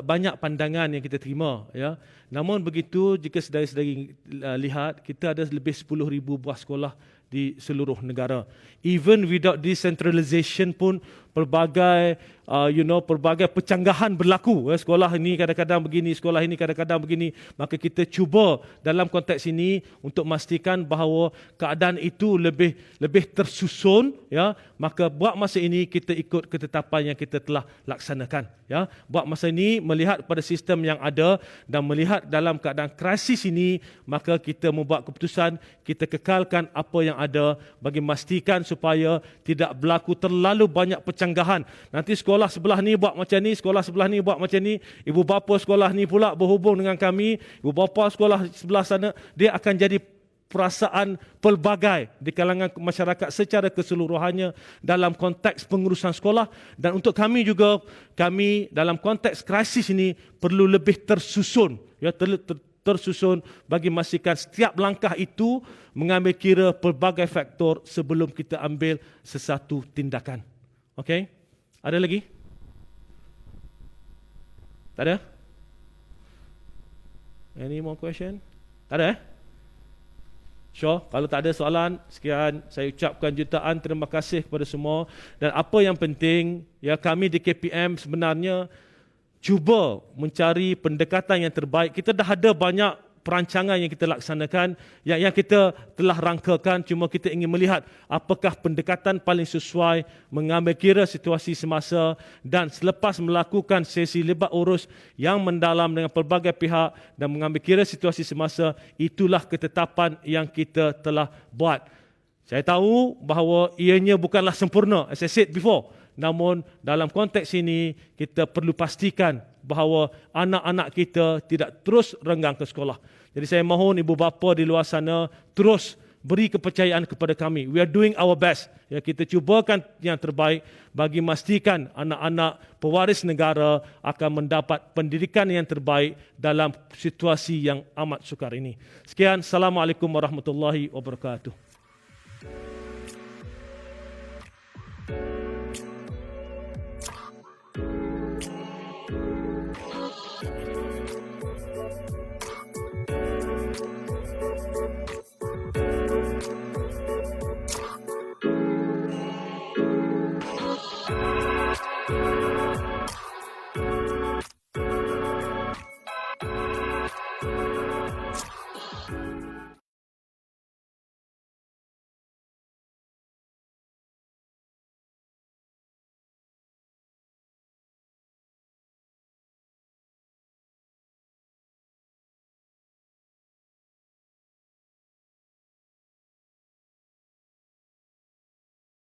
banyak pandangan yang kita terima, ya. Namun begitu, jika saudara-saudari lihat, kita ada lebih 10,000 buah sekolah di seluruh negara. Even without decentralization pun pelbagai pelbagai pencanggahan berlaku. Sekolah ini kadang-kadang begini, sekolah ini kadang-kadang begini. Maka kita cuba dalam konteks ini untuk memastikan bahawa keadaan itu lebih tersusun, ya. Maka buat masa ini kita ikut ketetapan yang kita telah laksanakan, ya. Buat masa ini melihat pada sistem yang ada dan melihat dalam keadaan krisis ini, maka kita membuat keputusan kita kekalkan apa yang ada bagi memastikan supaya tidak berlaku terlalu banyak pencanggahan. Nanti sekolah sebelah ni buat macam ni, sekolah sebelah ni buat macam ni, ibu bapa sekolah ni pula berhubung dengan kami, ibu bapa sekolah sebelah sana, dia akan jadi perasaan pelbagai di kalangan masyarakat secara keseluruhannya dalam konteks pengurusan sekolah. Dan untuk kami juga, kami dalam konteks krisis ini perlu lebih tersusun, ya, tersusun bagi memastikan setiap langkah itu mengambil kira pelbagai faktor sebelum kita ambil sesuatu tindakan. Okey? Ada lagi? Tak ada? Any more question? Tak ada? Sure, kalau tak ada soalan, sekian saya ucapkan jutaan terima kasih kepada semua. Dan apa yang penting, ya, kami di KPM sebenarnya cuba mencari pendekatan yang terbaik. Kita dah ada banyak perancangan yang kita laksanakan, yang kita telah rangkakan, cuma kita ingin melihat apakah pendekatan paling sesuai mengambil kira situasi semasa, dan selepas melakukan sesi libat urus yang mendalam dengan pelbagai pihak dan mengambil kira situasi semasa, itulah ketetapan yang kita telah buat. Saya tahu bahawa ianya bukanlah sempurna, as I said before. Namun dalam konteks ini kita perlu pastikan bahawa anak-anak kita tidak terus renggang ke sekolah. Jadi saya mohon ibu bapa di luar sana terus beri kepercayaan kepada kami. We are doing our best. Ya, kita cubakan yang terbaik bagi memastikan anak-anak pewaris negara akan mendapat pendidikan yang terbaik dalam situasi yang amat sukar ini. Sekian, Assalamualaikum warahmatullahi wabarakatuh.